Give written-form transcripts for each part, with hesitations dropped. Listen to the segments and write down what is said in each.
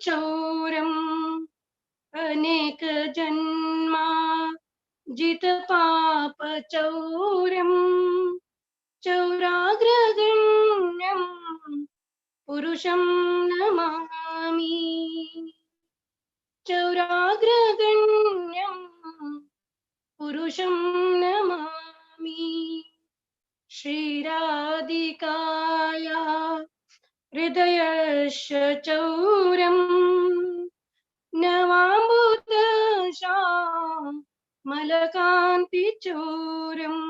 चौरम् अनेक जन्मा जित पाप चौरम् चौराग्रगण्यम् पुरुषं नमामि चौराग्रगण्यम् पुरुषं नमामि श्रीराधिकाया हृदयस्य चौरम् नवाम्बुदशामलकान्तिचौरम्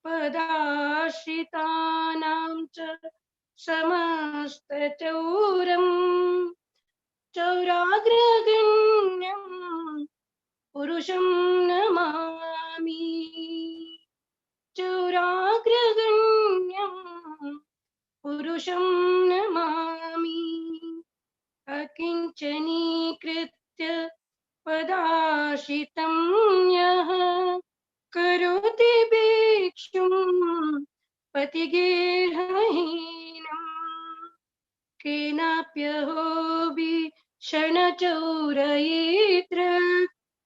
पदाश्रितानां च समस्तचौरम् चौराग्रगण्यम् पुरुषं नमामि चौराग्रगण्यम् पुरुषं नमामि अकिञ्चनीकृत्य पदाश्रितं यः करोति भिक्षुं पतिगेहहीनम् केनाप्यहो भीषणचौरयेत्र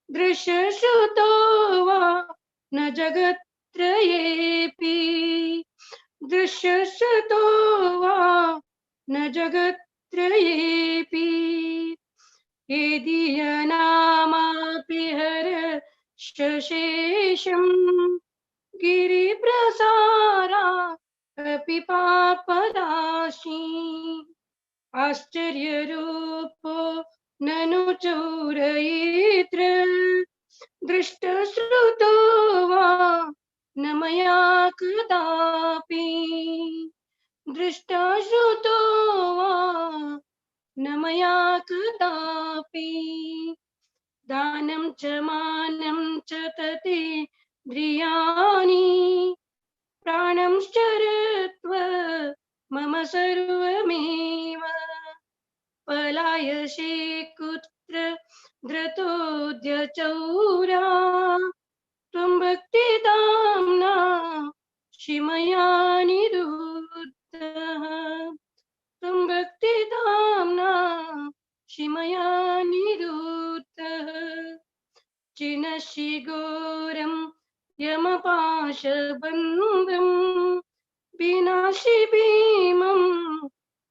दृश्यश्रुतो वा न जगत्त्रयेऽपि दृश्यश्रुतो वा न जगत्त्रयेऽपि यदीयनामापि हरशेषम् गिरिप्रसारा अपि पापराशि आश्चर्यरूपो ननु चौरयेत्र दृष्टश्रुतो वा न मया कदापि दृष्टश्रुतो वा न मया कदापि दानं च मानं च ततेन्द्रियाणि प्राणंश्चरत्व मम सर्वमेव पलायसे कुत्र धृतोऽद्य त्वं भक्तिदाम्ना शिमया निरुद्धः त्वं भक्तिदाम्ना शिमया निरुद्धः चिनश्री घोरं यमपाशबन्धं विनाशि भीमं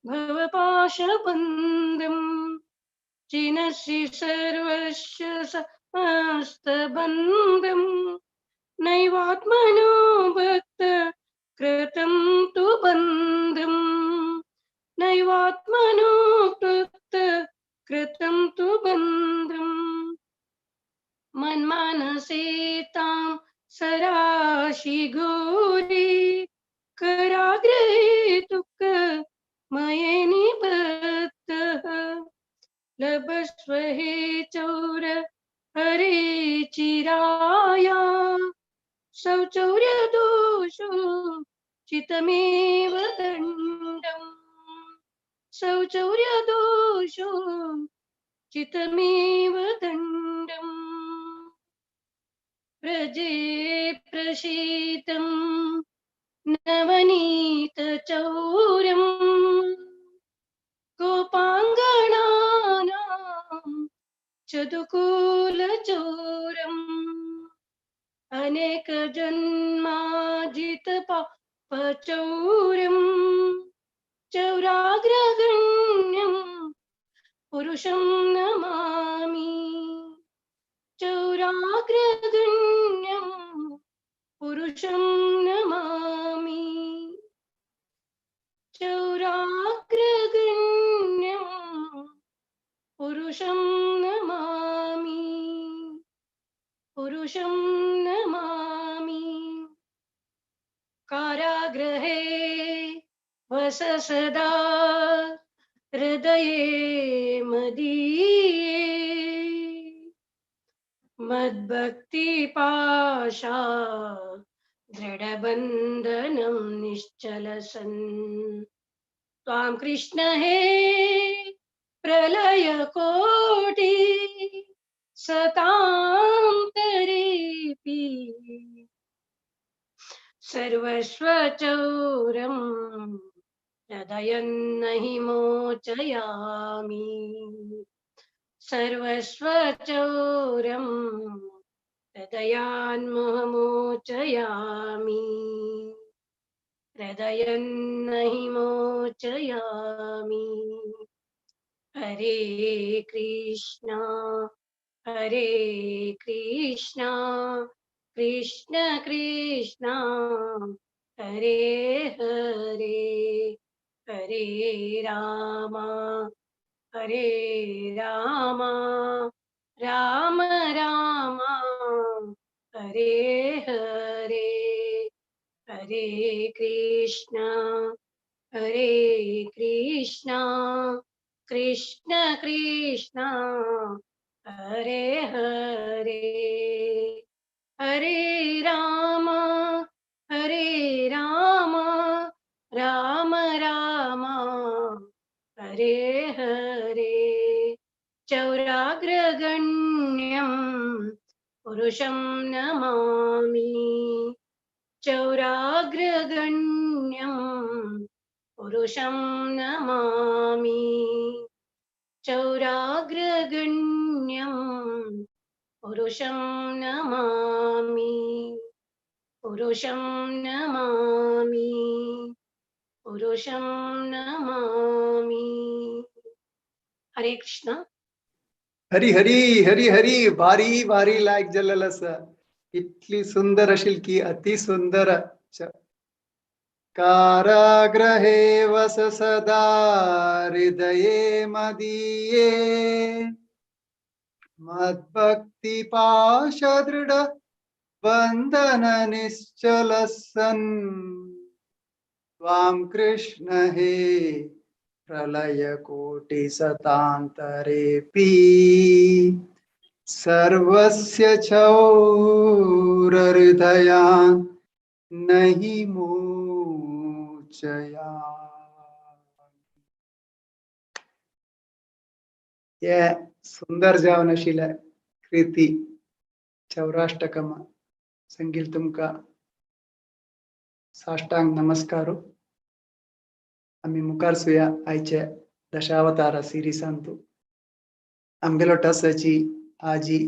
भवपाशबन्धं चिनश्री सर्वस्य समस्तबन्धं नैवात्मनो भक्त कृतं तु बन्धं नैवात्मनो भक्त कृतं तु बन्धं मन्मानसेतां सराशि घोरे कराग्रहे दुःखमये निबद्धः लभस्व हे चौर हरे चिराया शौचौर्यदोषो चितमेव दण्डम् शौचौर्यदोषो चितमेव दण्डम् व्रजे प्रसीतं नवनीतचौर्यम् गोपाङ्गनानां चतुकूलचौरम् अनेकजन्माजितपापचौर्यम् चौराग्रगण्यम् पुरुषं नमामि चौराग्रगण्यम् पुरुषं नमामि चौराग्रगण्यम् पुरुषं नमामि पुरुषं नमामि कारागृहे वस सदा हृदये मदीये मद्भक्तिपाशा दृढबन्धनं निश्चलसन् त्वां कृष्ण हे प्रलयकोटि सतान्तरेऽपि सर्वस्वचौरं हृदयन्न हि मोचयामि सर्वस्वचौर्यं हृदयान्मोचयामि हृदयन्न हि मोचयामि हरे कृष्णा कृष्ण कृष्ण हरे हरे हरे राम राम राम हरे हरे हरे कृष्णा कृष्ण कृष्ण हरे हरे हरे राम राम राम हरे हरे चौराग्रगण्यं पुरुषं नमामि चौराग्रगण्यं पुरुषं नमामि चौराग्रगण्यं पुरुषं नमामि पुरुषं नमामि पुरुषं नमामि हरे कृष्ण हरी हरी हरी हरी भारी भारी लायक जल्लेलं असं इतली सुंदर असेल की अति सुंदर कारागृहे वस सदा हृदये मदीये मद्भक्ति पाश दृढ बंधन निश्चल सन् त्वां कृष्ण हे प्रलय कोटि सतान्तरेऽपि सर्वस्य चौरहृदयान् नहि मोचयामि. ये सुंदर जावनशील कृती चौराष्टकम संगील तुमका साष्टांग नमस्कार. आम्ही मुखार सुया आयचे दशावतार सिरीज सांगतो आमगेलो टसाची आजी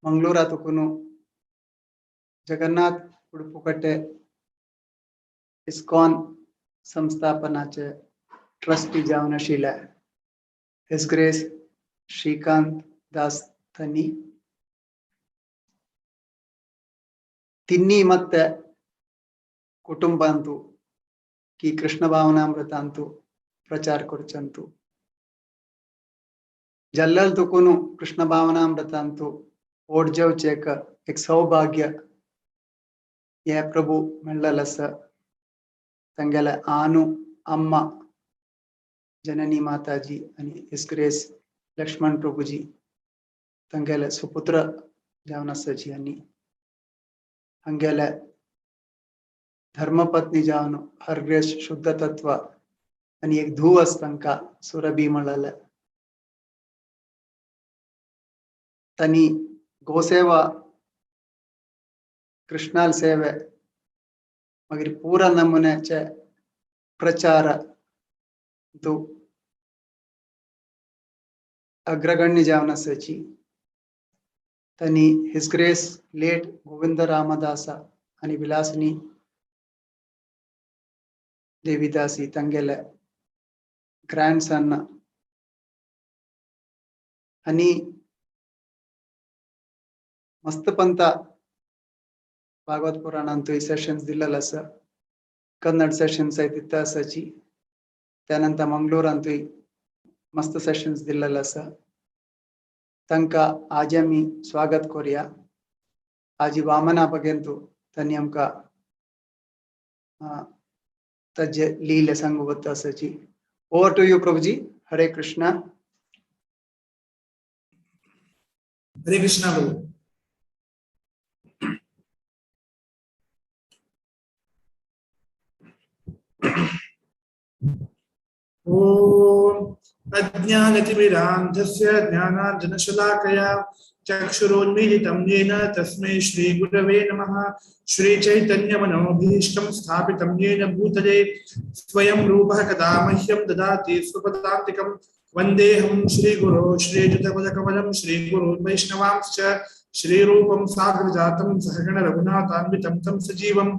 मंगळूरातुकुनु जगन्नाथ उडुपुकट्टे इस्कॉन संस्थापनाचे ट्रस्टी जावन आशिल्ले हिज ग्रेस श्रीकांत दास थनी तिन्नी ಮತ್ತೆ ಕುಟುಂಬಂತು की कृष्ण भावनामृतांतु प्रचार करचंतु जल्लल तुकुनु कृष्ण भावनामृतांतु ओडजेवचेक एक सौभाग्य यह प्रभु मंडलस तंगेला आनु अम्मा जननी माताजी आणि हिज ग्रेस लक्ष्मण प्रभुजी तंगेला सुपुत्र जावनसजी आणि हंगेला धर्मपत्नी जावनु हर ग्रेस शुद्ध तत्व आणि एक धूव असतंका सुरभी मळल तनी गोसेवा कृष्णाल सेवे मगर पूरा नमुन्याचे प्रचार दो अग्रगण्य जावनसची तनी हिज ग्रेस लेट गोविंद रामदासा आणि विलासनी देवीदासी तंगेले ग्रैंडसन आणि मस्त पंत भागवत पुराणांतू सेशन्स दिल्लेलं असं कन्नड सेशन्स आहेत तिथं असाची त्यानंतर मंगळूरांतू मस्त सेशन्स दिल्लेलं असं तंका आज आम्ही स्वागत करूया आजी वामना बघेंतू त्यांनी आमका तजे लीले सांगवत असाची. ओवर टू यू प्रभुजी. हरे कृष्णा. हरे कृष्णा प्रभु. ओम अज्ञानतिमिरान्धस्य ज्ञानार्जनशलाकया चक्षुरोन्मीलितं येन तस्मै श्रीगुरवे नमः। श्रीचैतन्यमनोभीष्टं स्थापितं येन भूतले स्वयं रूपः कदा मह्यं ददाति स्वपदान्तिकं। वन्देऽहं श्रीगुरो श्रीयुतपदकमलं श्रीगुरो वैष्णवांश्च श्रीरूपं साग्रजातं सहगण रघुनाथान्वितं तं सजीवम्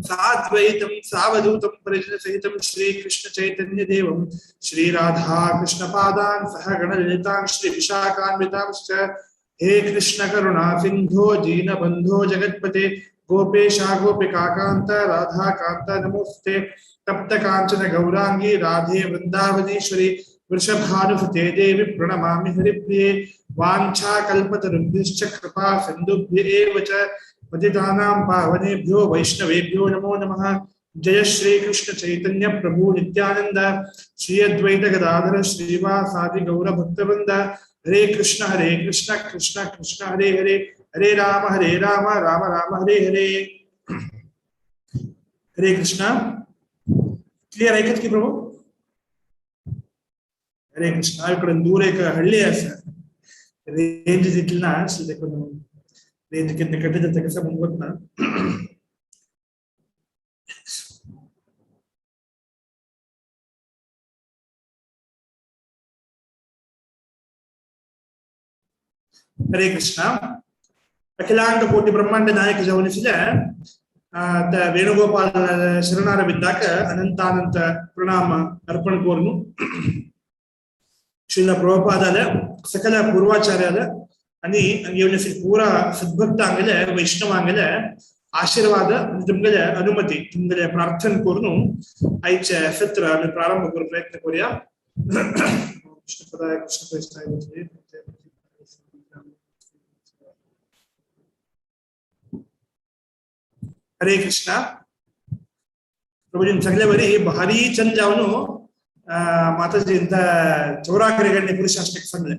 साद्वैतं सावधूतं परिजनसहितं श्रीकृष्ण चैतन्य देवं श्रीराधा कृष्णपादान् सहगण ललितां श्रीविशाखान्वितांश्च। हे कृष्ण करुणा सिन्धो दीनबन्धो जगत्पते गोपेशा गोपिकान्त राधा कान्त नमोस्ते। तप्त कांचन गौरांगी राधे वृंदावनेश्वरी वृषभानुसुते देवी प्रणमामि हरिप्रिये। वाञ्छाकल्पतरुभ्यश्च कृपा सिन्धुभ्य एव च पतितानां पावनेभ्यो वैष्णवेभ्यो नमो नमः। जय श्री कृष्ण चैतन्य प्रभु नित्यानंद श्री अद्वैत गदाधर श्रीवासादि गौर भक्तवृंद। हरे कृष्ण कृष्ण कृष्ण हरे हरे हरे राम राम राम हरे हरे। हरे कृष्णा क्लियर आहे की प्रभू? हरे कृष्ण इकडे दूर एक हल्ली आहे रेंज दिसला रेंज कितने कटे जाते कैसे मुंबत ना। हरे कृष्ण अखिलांड कोटि ब्रह्मांड नायक जवनिसिले वेणुगोपाल शरणार बिंदाक अनंतानंत प्रणाम अर्पण कोरनु। श्रील प्रभुपादाले सकल पूर्वाचार्याले आणि येवनिसिल पूरा सद्भक्तांगले वैष्णवांगले आशीर्वाद तुमगले अनुमति तुमगले प्रार्थना कोरनु आयचे सत्र आम्ही प्रारंभ करू प्रयत्न करूया। कृष्ण पदाय कृष्ण कृष्णाय वचने हरे कृष्णा प्रभुजी सगळे बरी भारी चंद जावनु माताजी इंत चौराग्रे पुरुषाष्टक संगले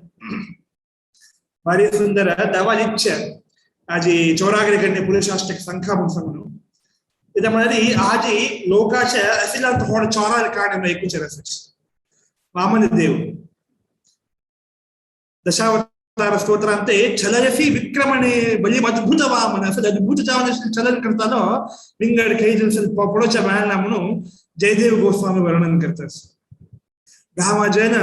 भारी सुंदर दवालिच्छ आजी चौराग्रे पुरुषाष्टक संख्या संगनु इदा मरी आजी लोकाचे असिलांत होण चौराल काणे में कुछ रसच वामन देव दशावतार स्तोत्र अंते चलयसी विक्रमणे बलि अद्भुत वामन असं अद्भुत जावने चलन करतानो विंगड कैजन पडोच्या बाळना म्हणून जयदेव गोस्वामी वर्णन करतात। गावाजन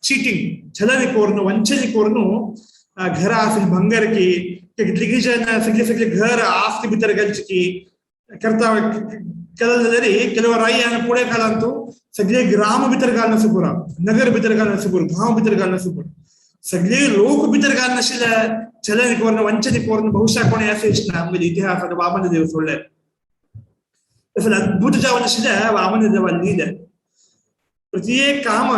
चीटिंग छलनी कोरनु वंचनी कोरनु घर आसिल भंगर की कितली जन सगळे सगळे घर आस्ती भितर गलचकी करता ಕೆಲವರಲ್ಲಿ ಕೆಲವು ರಾಯಿಯನ್ನು ಪುಡೆ ಕಾಲಂತೂ सगळे ग्राम भितर घालणं सुपुरा नगर भितर घालणं सुपुर गाव भितर घालणं सुपुर सगळे लोक भितर घालणं शिला चलन कोरन वंचने कोरन बहुशः कोणी असे ना म्हणजे इतिहासात वामन देव सोडले तसं अद्भुत जावं शिला वामन देवाला लिहिलं प्रत्येक काम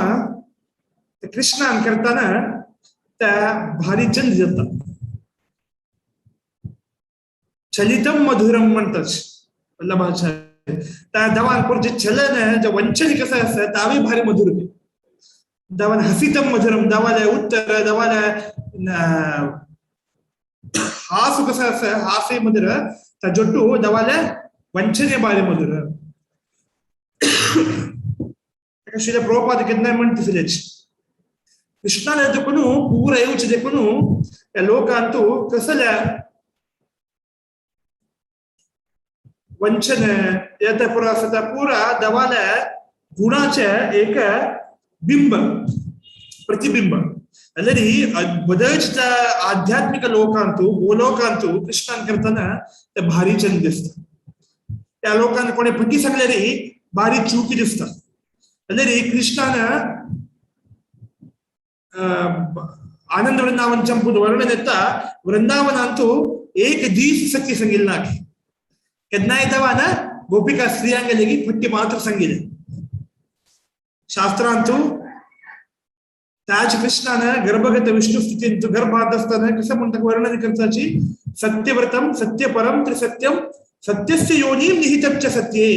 कृष्णान करताना त्या भारी चंद जातात चलितम मधुरम म्हणतात वल्लभाचा त्या दवानपूर जे चलन जे वंचनिक कसं असतं तावे भारी मधुर दवान हसितम मधुरम दवाला उत्तर दवाला हासु कसं असतं हासे मधुर त्या जोट्टू दवाला वंचने भारी मधुर श्रील प्रभुपाद कितना म्हणते कृष्णाला देखून पूर येऊच देखून या लोकांतू कसल्या वंचन येता पूरा दवाला गुणाचे एक बिंब प्रतिबिंब अल्लरी बदलच आध्यात्मिक लोकांतू गोलोकांतू कृष्णान करताना ते भारी चंद दिसतात त्या लोकांना कोणी फटी सांगल्यारी भारी चुकी दिसतात अल्लरी कृष्णान आनंद वृंदावन चंपूद वर्णन येता वृंदावनांतू एक दीस सखी संगील नाकी केदना येतावाना गोपिका स्त्रियांगेलेगी फट्टी मात्र संगीले शास्त्रांतू त्याच कृष्णाने गर्भगत विष्णु स्थितींतू गर्भात असताना कसं म्हणतात वर्णन करताची सत्यव्रतम सत्यपरम त्रिसत्यम सत्यस्य योनिम निहितच्च सत्ये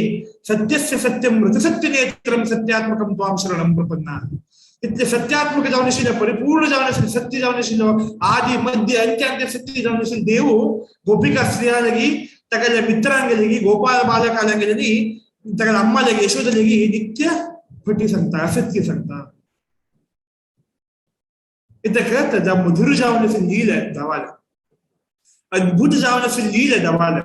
सत्यस्य सत्यम मृतसत्यनेत्रम सत्यात्मकम त्वां शरणं प्रपन्ना इतले सत्यात्मक जावनशील परिपूर्ण जावनशील सत्य जावनशील आदि मध्य अंत्य सत्य जावनशील देव गोपिका स्त्रियांगेगी तगल मित्रांगेलेगी गोपाल बालकांगेलेगी तगल अम्मालेगी यशोदलेगी नित्य फटी सांगता असत्य सांगता इतकं त्याचा मधुर जावण्याचं लिहिलंय देवाला, अद्भुत जावण्याचं लिहिलंय देवाला.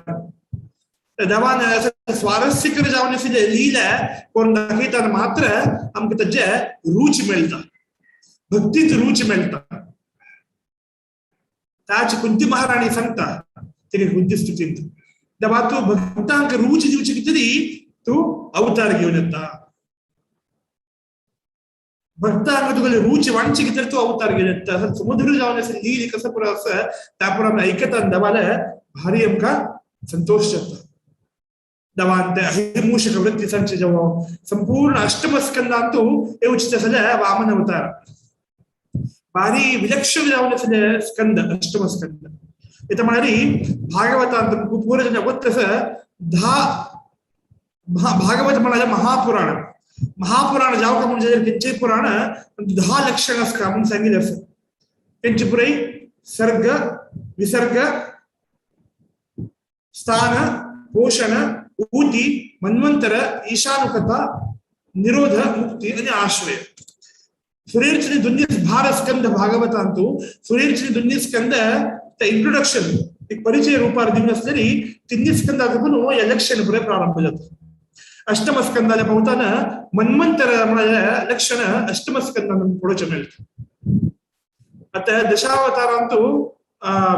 देवानं असं स्वारस्यकर जावण्याचं लिहिलंय कोण दाखवताना मात्र आमकां त्याचे रूच मेळटा, भक्तीत रूच मेळटा. ताची कुंती महाराणी सांगता तिने कुंती स्तुतींत, देवा तू भक्तांक रूच दिवची कितरी तू अवतार घेऊन येता, भक्तांक तुगेले रूच वांची कितरी तू अवतार घेऊन येता. समुद्र जावन असं लिहिली कसं पुरो असं त्यापुरो आमी ऐकता देवाला भारी आमकां संतोष जाता. देवान ते अहिर्मूषक वृत्ती सांगचे जेव्हा संपूर्ण अष्टमस्कंदांतू येवचे जाल्यार वामन अवतार भारी विलक्षण जावन असले स्कंद अष्टमस्कंद. इथं म्हणारी भागवतांत पूर्वजन गोत्तस 10 भागवत म्हणाले महापुराण, महापुराण जाव का म्हणजे त्यांचे पुराण 10 लक्षण असका म्हणून सांगितलं असं. त्यांची पुरई सर्ग विसर्ग स्थान पोषण ऊती मन्वंतर ईशानुकता निरोध मुक्ती आणि आश्रय. सुरेरचने 19 भार स्कंद भागवतांतू सुरेरचने 19 स्कंद त्या इंट्रोडक्शन एक परिचय रूपार दिवन असलेली 3 स्कंदातून या लक्षण पुढे प्रारंभ जातो. अष्टम स्कंदाला पावताना मन्वंतर म्हणाल्या लक्षण अष्टम स्कंदान पुढे मिळतं. आता दशावतारांतू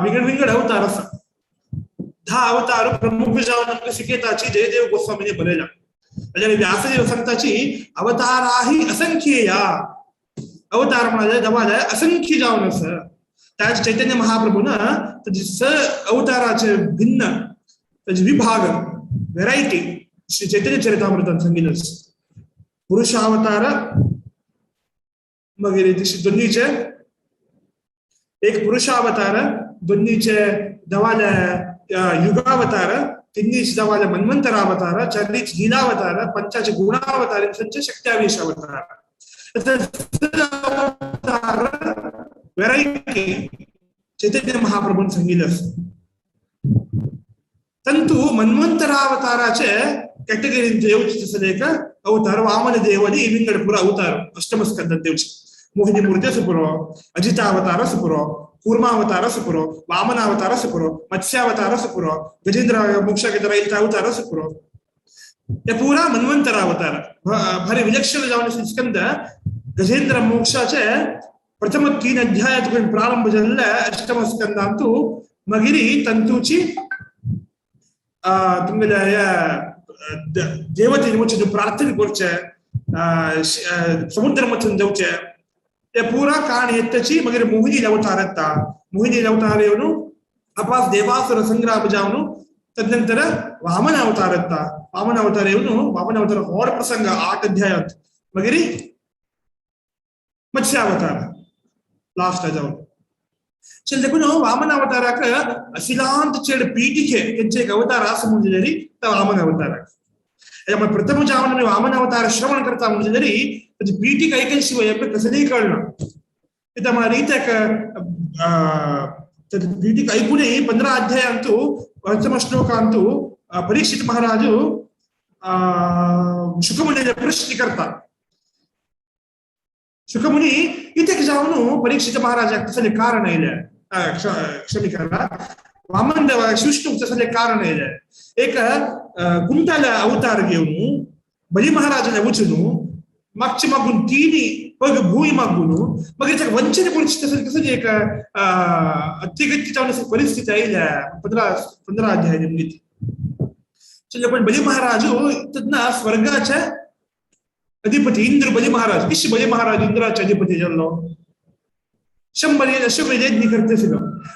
विंगड अवतार असा 10 अवतार प्रमुख जावन सिकेताची जयदेव गोस्वामीने बरयला. म्हणजे व्यासदेव संताची अवताराही असंख्येया, अवतार म्हणाले देवाला असंख्य जावन असं. त्या चैतन्य महाप्रभून त्याचे अवताराचे भिन्न त्याचे विभाग व्हेरायटी श्री चैतन्य चरितामृतात सांगितलं. पुरुषावतार मग दोन्हीचे एक पुरुषावतार, दोन्हीचे देवाला युगावतार, तिन्हीचे देवाला मन्वंतरावतार, चारीच लीलावतार, पंचाचे गुणावतार, संच शक्त्यावेश अवतार. व्हेरायटी चैतन्य महाप्रभून सांगितलं. तंतु मन्वंतरावताराचे कॅटेगरी येवचे एक अवतार वामन देवनी विंगडपुर अवतार अष्टमस्कंदात देवचे. मोहिनी मूर्ती सुपुरो, अजितावतार सुपुरो, कूर्मावतार सुपुरो, वामनावतार सुपुरो, मत्स्यावतार सुपुरो, गजेंद्र मोक्षाके राहील अवतार सुपुरो. या पूरा मन्वंतरावतार भारी विलक्षण जावन स्कंद गजेंद्र मोक्षाचे प्रथम 3 अध्यायात प्रारंभ झालेला अष्टम स्कंदांतू मगिरी तंतूची तुमगेल्या देवतेचे प्रार्थना करचे समुद्र मथून जाऊचे ते पूरा काण येताची मगिरी मोहिनी अवतार येता. मोहिनी अवतार येऊन अपास देवासुर संग्राम जावन तदनंतर वामन अवतार येता. वामन अवतार येऊन वामन अवतार होड प्रसंग 8 अध्यायात मगिरी मत्स्यावतार लास्ट जाऊन देखून वामन अवताराक अशिलांत चेड पीठिके त्यांचे एक अवतार असं म्हणजे जरी तर वामन अवताराक त्यामुळे प्रथम जावन वामन अवतार श्रवण करता म्हणजे जरी त्याची पीठिक ऐकल्याशिवाय कसं नाही कळणार. त्यामुळे पीठिक ऐकूनही 15 अध्यायांतू पंचम श्लोकांतू परीक्षित महाराजू शुकमुनीला प्रश्न करतात. शुकमुनी इथे जाऊन परीक्षित महाराजा कसले कारण येईल क्षमी करा वामन देवा सृष्टू कसले कारण येईल. एक कुंटाला अवतार घेऊन बली महाराजाला उचलून मागचे मागून 3 पग भूई मागून मग याच्या वंचने परिस्थिती कसं एक अतिगती जाण्याची परिस्थिती येईल 15 अध्याय निमित्त. पण बली महाराजू त्यांना स्वर्गाच्या अधिपती इंद्र बली महाराज किशी बली महाराज इंद्राचे अधिपती जाल्लो. 100 अश्वमेध यज्ञ करते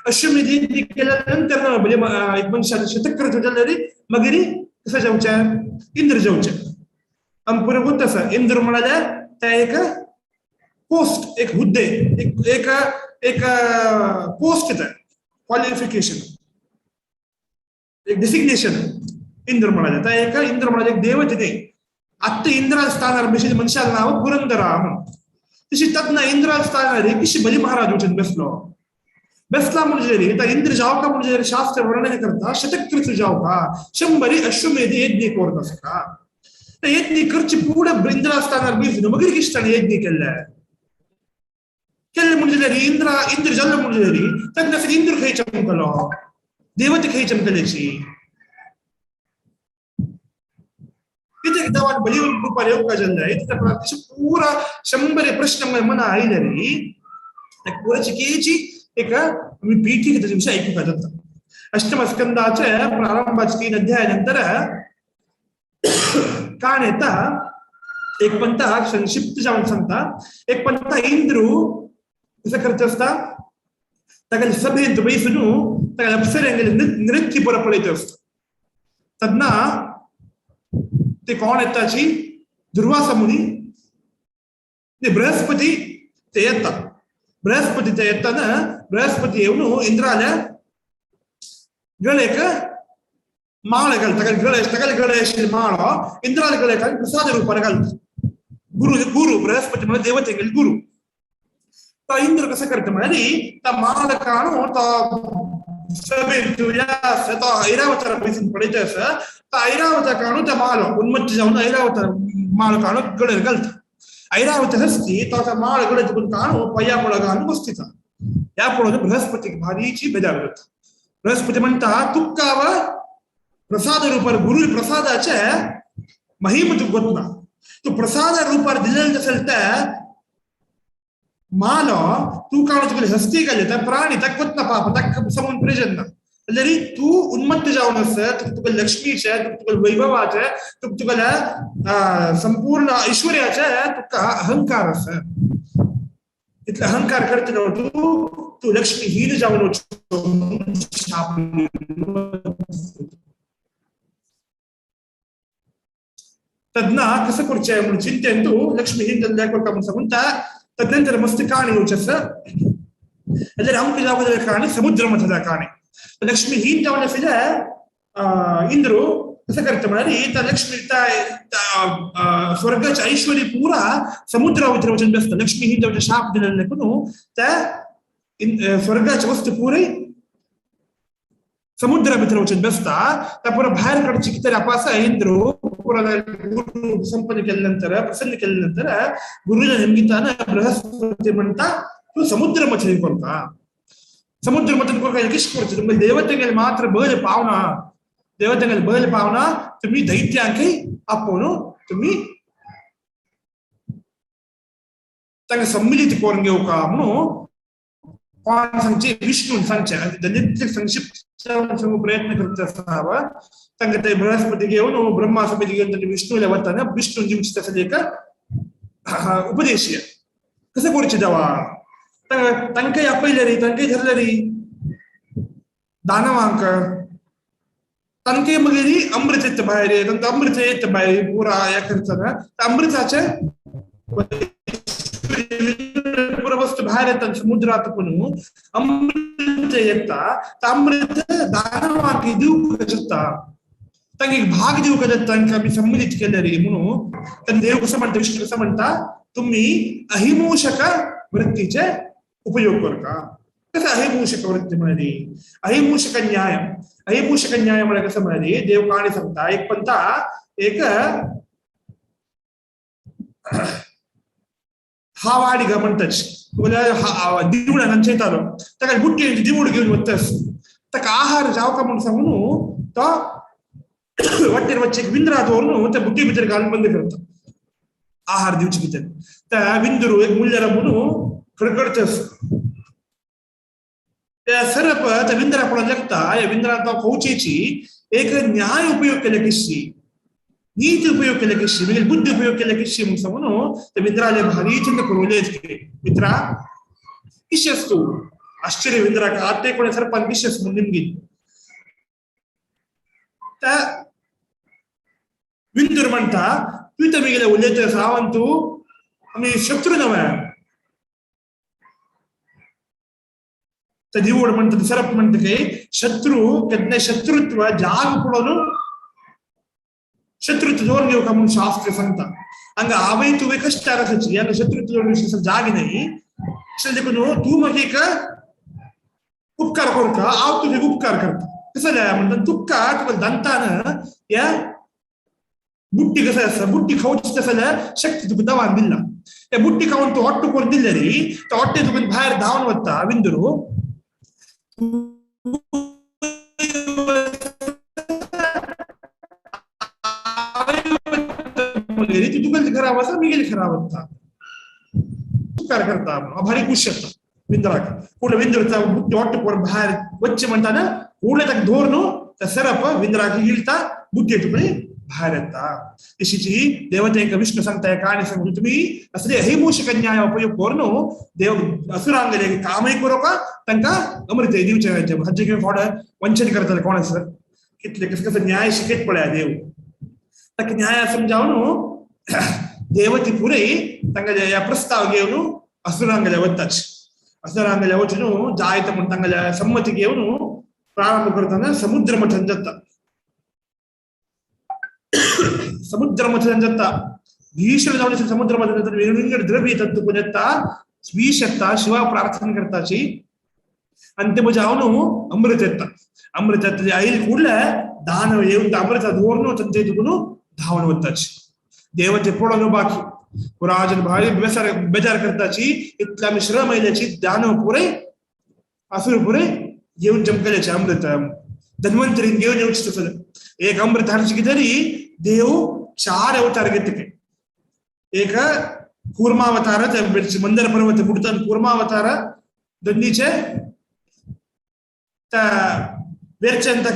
अश्वमेध यज्ञ केल्यानंतर बली एक मनशाला शतक करत जाल्यार मगिरी कसं जाऊच्या इंद्र जाऊच्या. पुरे होत तसं इंद्र म्हणाल्या त्या एक पोस्ट एक हुद्दे एक पोस्ट येत क्वालिफिकेशन एक डिसिग्नेशन इंद्र म्हणाल्या त्या एका इंद्र म्हणाले एक देवतेने आत्ता इंद्रा स्थानार म्हणजे मनशाला नाव पुरंदरा म्हणून तशी तज्ञ इंद्रा स्थानार किशी बली महाराज उठून बसला म्हणजे इंद्र जाव का म्हणजे शास्त्र वर्णन करता शतकृत जाव का 100 अश्वमेध यज्ञ करत असं का यज्ञ करची पुढे इंद्रा स्थानार बीज मग किष्टाने यज्ञ केलाय. केले मुंजलेरी इंद्र जल मुंजलेरी तक फिर इंद्र खाई चमकलो देवते खाई चमकलेची इथे दवान बलिवूड रूपार योग का जल्ला इथे प्रत्यक्ष पूरा 100 प्रश्न मना आईलरी एक पूरा चिकेची एक मी पीठी के विषय ऐकू करत अष्टम स्कंदाचे प्रारंभाचे 3 अध्याय नंतर कान येता एक पंत संक्षिप्त जाऊन सांगता एक पंत इंद्रू कसं करत असता तगल सभेंत बैसुनु तगल अप्सरेंगल नृत्य पुरा पडीत असतो तदना ते कोण येताची दुर्वासा मुनी ते बृहस्पती ते येता बृहस्पती ते येताना बृहस्पती येऊन इंद्राला गळेक माळ घालता तगल गळेश माळ इंद्राला गळेक प्रसाद रूपार घालता गुरु बृहस्पती म्हणजे देवतेंगल गुरु तो इंद्र कसं करतं म्हणाली त्या माळ काढून तो ऐरावतार बैसून पडायचं असं तर ऐरावतार काढून त्या माळ उन्मत्त जाऊन ऐरावतार माळ काढून गळेर घालता ऐरावत हसती तो माळ गळेत काढून पया पळग आणून बसतीचा या पळून बृहस्पती भारीची बेजार करता बृहस्पती म्हणता तुक्काव प्रसाद रूपार गुरु प्रसादाचे महिम तू गोतना तू प्रसाद रूपार दिलेलं असेल तर मालो तू काढून तुला हस्ती गेले तर प्राणी तक गोतना पाप तक समून प्रेजन अल्लरी तू उन्मत्त जाऊन असत तुका लक्ष्मीचे तुका वैभवाचे तुका संपूर्ण ऐश्वर्याचे तुका अहंकार असत इतला अहंकार करते तू लक्ष्मीहीन जाऊन तदना कसं करचे म्हणून चिंतेन तू लक्ष्मीहीन जल्ल्या करता म्हणून सांगून तदनंतर मस्त काणी येऊच अल्लरी आमकां जावं काणी समुद्र मथला काणी लक्ष्मीहीन जाऊन फिले इंद्रू कसं करतं म्हणाली त्या लक्ष्मी स्वर्गाचे ऐश्वर्य पुरा समुद्रावर वचन बसतं लक्ष्मीहीन जाऊन शाप दिलेले करून त्या स्वर्गाच्या वस्तू पुरे समुद्रा भितर वचन बसता त्या पुरा बाहेर कडची किती अपास इंद्रू पुरा गुरु संपन्न केल्यानंतर प्रसन्न केल्यानंतर गुरुच्या निमित्तानं बृहस्पती म्हणता तू समुद्र मथन करता समुद्र मथन करता किश करतो तुम्ही देवतेंगल मात्र बल पावना देवतेंगल बल पावना तुम्ही दैत्यांकी आपण तुम्ही तांकां सम्मिलित करून घेऊ का म्हणून कोण सांगचे विष्णू सांगचे संक्षिप्त प्रयत्न करत असावा तांकां ते बृहस्पती घेऊन ब्रह्मा सभेत घेऊन विष्णूला वताना विष्णू जीवची तसं एक उपदेश कसं करचे देवा तांकां आपयलेरी तांकां धरलेरी दानवांक तांकां मागीर अमृत येता भायर अमृत येता भायर पुरा हे करतना अमृताचे पुरा वस्तू भायर येता समुद्रात पण अमृत येता अमृत दानवांक दिवंक शकता तांकां एक भाग दिवंक जाता तांकां आमी सम्मिलित केलेली म्हणून तर देव कसं म्हणता विष्णू कसं म्हणता तुम्ही अहिमूषक वृत्तीचे उपयोग करता कसं अहिमूषक वृत्ती म्हणाली अहिमूषक न्याय म्हणाले कसं म्हणाली देव कहाणी सांगता एक पंथा एक हावाडिगा म्हणटाच दिवडा तांचे येतालो ताका बुट्टी दिवड घेऊन वतास ताका आहार जावका म्हणून सांगून तो वाटेर वच्चे विंद्रा दवरून त्या बुट्टी भितर घालून बंद करता आहार दिवचे भितर त्या विंदरू एक मुल्यारा म्हणून खडखडतस त्या सरप त्या विंद्रा पडून लागता या विंद्रान तो खवचेची एक न्याय उपयोग केले किशी नीती उपयोग केले किशी म्हणजे बुद्धी उपयोग केले किशी म्हणून सांगून त्या विंद्राले भारी चंद कळवले मित्रा किशेस तू आश्चर्य विंद्रा का आते कोणी सरपान किशेस म्हणून निमगी त्या विंदूर म्हणता तू तर मी गेले उलयता सावन तू आम्ही शत्रू नव्हे तर दिवड म्हणतात सरप म्हणत की शत्रू केदने शत्रुत्व जाग पडून शत्रुत्व जोर घेऊ का म्हणून शास्त्र सांगता हंगा आवय तुवे कष्ट आरसाची हंगा शत्रुत्व जोर जाग नाही देखून तू मग एक उपकार करू का हांव तुजे उपकार करता कसं जाय म्हणटा तुका तुका दंतान या बुट्टी कसं आसा बुट्टी खावची तसं जाल्यार शक्ती तुका दवान दिला ते बुट्टी खाऊन तो हॉट्ट करून दिले री त्या हॉट्टे तुका बाहेर धावून वता विंदरू ती तुका खराब असा मी गेली खराब होता उपकार करता भारी खुश शकता विंदराक पुढे विंदरचा बुट्टी हॉट्ट करून बाहेर वच्चे म्हणताना पुढे तक धोरनो त्या सरप विंदराक गिळता बुट्टी तुकडे बाहेर येता तशीची देवतेक विष्णू सांगताय कहाणी सांगू तुम्ही असले हे मूषक न्याय उपयोग करून देव असुरांगले कामही करो का तांका अमृत दिवचे हज्जे घेऊन कोण वंचन करता कोण असं कितले कसं न्याय शिकेत पडया देव तक न्याय समजावून देवती पुरे तांगल्या या प्रस्ताव घेऊन असुरांगल्या वताच असुरांगल्या वचून जायत म्हणून तांगल्या संमती घेऊन प्रारंभ करताना समुद्र मथन जाता समुद्र मथन जाता भीषण जाऊन समुद्र मथन वेगवेगळे द्रव्य तत्व पुण्याता विषता शिवा प्रार्थना करताची अंतिम जाऊन अमृत येता अमृत आई कूडले दान येऊन अमृत धोरण तंते धावण वताची देवते पडलो बाकी पुराजन भारी बेजार करताची इतला मिश्र महिल्याची दानव पुरे असुर पुरे येऊन चमकल्याचे अमृत धन्वंतरी घेऊन येऊ एक अमृत हरची तरी देव 4 अवतार घेतले एक कूर्मावतार मंदर पर्वत बुडतान कूर्मावतार दंडीचे त्या वेरचंद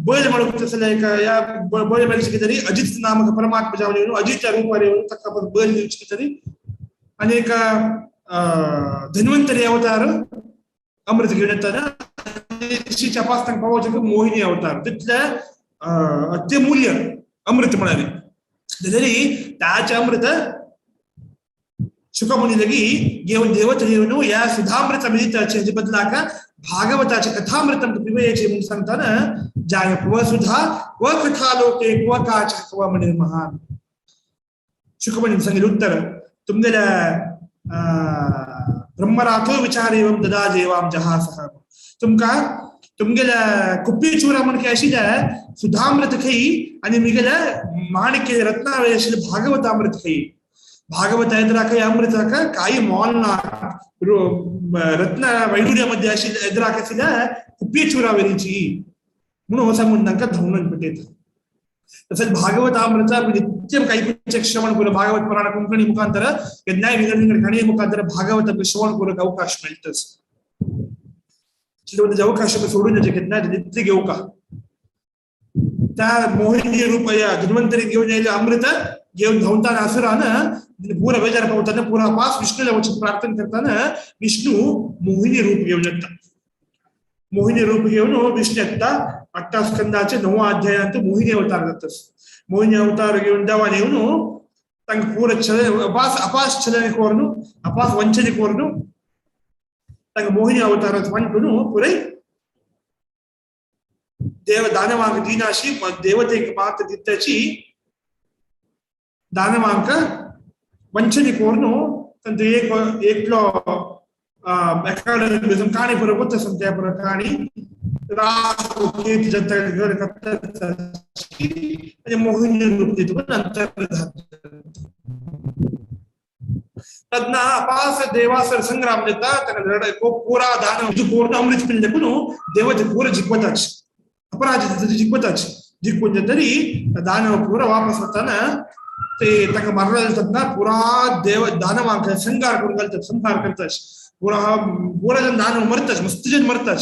बैल म्हणून एक या बैल मेळची तरी अजित नामक परमात्मा जाऊन येऊन अजितच्या रूपावर येऊन तक्का बैल दिवची तरी आणि एक धन्वंतरी अवतार अमृत घेऊन येताना पास्तांक पावाचे मोहिनी अवतार तिथल्या अत्यमूल्य अमृत म्हणाले तरी त्याचे अमृत शुकमुनी लगी घेऊन देवत घेऊन या सुधामृत मिळताचे बदलाका भागवताचे कथामृतम पिबयाचे म्हणून सांगताना जाय वसुधा व कथा लोके व काच व म्हणे महान शुकमुनी सांगितलं उत्तर तुमगेला ब्रह्मराथो विचारेवम ददा जेवाम जहासह तुमगेला कुप्पी चूरा म्हणके अशी जाय सुधामृत खाई आणि मिगेला माणिक्य रत्नावळी अशी भागवतामृत खाई भागवत एदराका अमृताका काही मॉल ना रत्न वैडूर्यामध्ये अशी एदराका कुप्पी चूरा वेरीची म्हणून सांगून तांका धावून पेटयता तसंच भागवत अमृता नित्यम काही श्रवण करू भागवत पुराण कोंकणी मुखांतर न्याय विंगड खाणी मुखांतर भागवत श्रवण करूक अवकाश मिळतच अवकाश सोडून नित्य घेऊ का त्या मोहिनी रूप या धन्वंतरी घेऊन यायला अमृत घेऊन धावताना असुरानं पुरा बेजार पावताना पुरा पास विष्णूला वचन प्रार्थना करताना विष्णू मोहिनी रूप घेऊन येतात मोहिनी रूप घेऊन विष्णू येतात 8 स्कंदाचे 9 अध्यायांत मोहिनी अवतार जातात मोहिनी अवतार घेऊन देवाने येऊन तांक पूर अपास छलने कोरनु अपास वंचने कोरनु तांक मोहिनी अवतारात म्हणून पुरे देव दानवांक दीनाशी देवतेक मात दित्याची दानवांक वंचने कोरनु तंत एकलो एकाडमिजम कहाणी बरोबर तसं त्या प्रकारे मोहिनी रूप देतो तदना अपास देवासर संग्राम देता पुरा दान पूर्ण अमृत पिल्ले देवते पूर जिक्वताच अपराजित जिक्वून तरी दानव पूर वापस होताना ते तक मरना पुरा देव दानवांक संहार करून घालतात संहार करतात पुरा जण दानव मरतात मस्त जण मरतात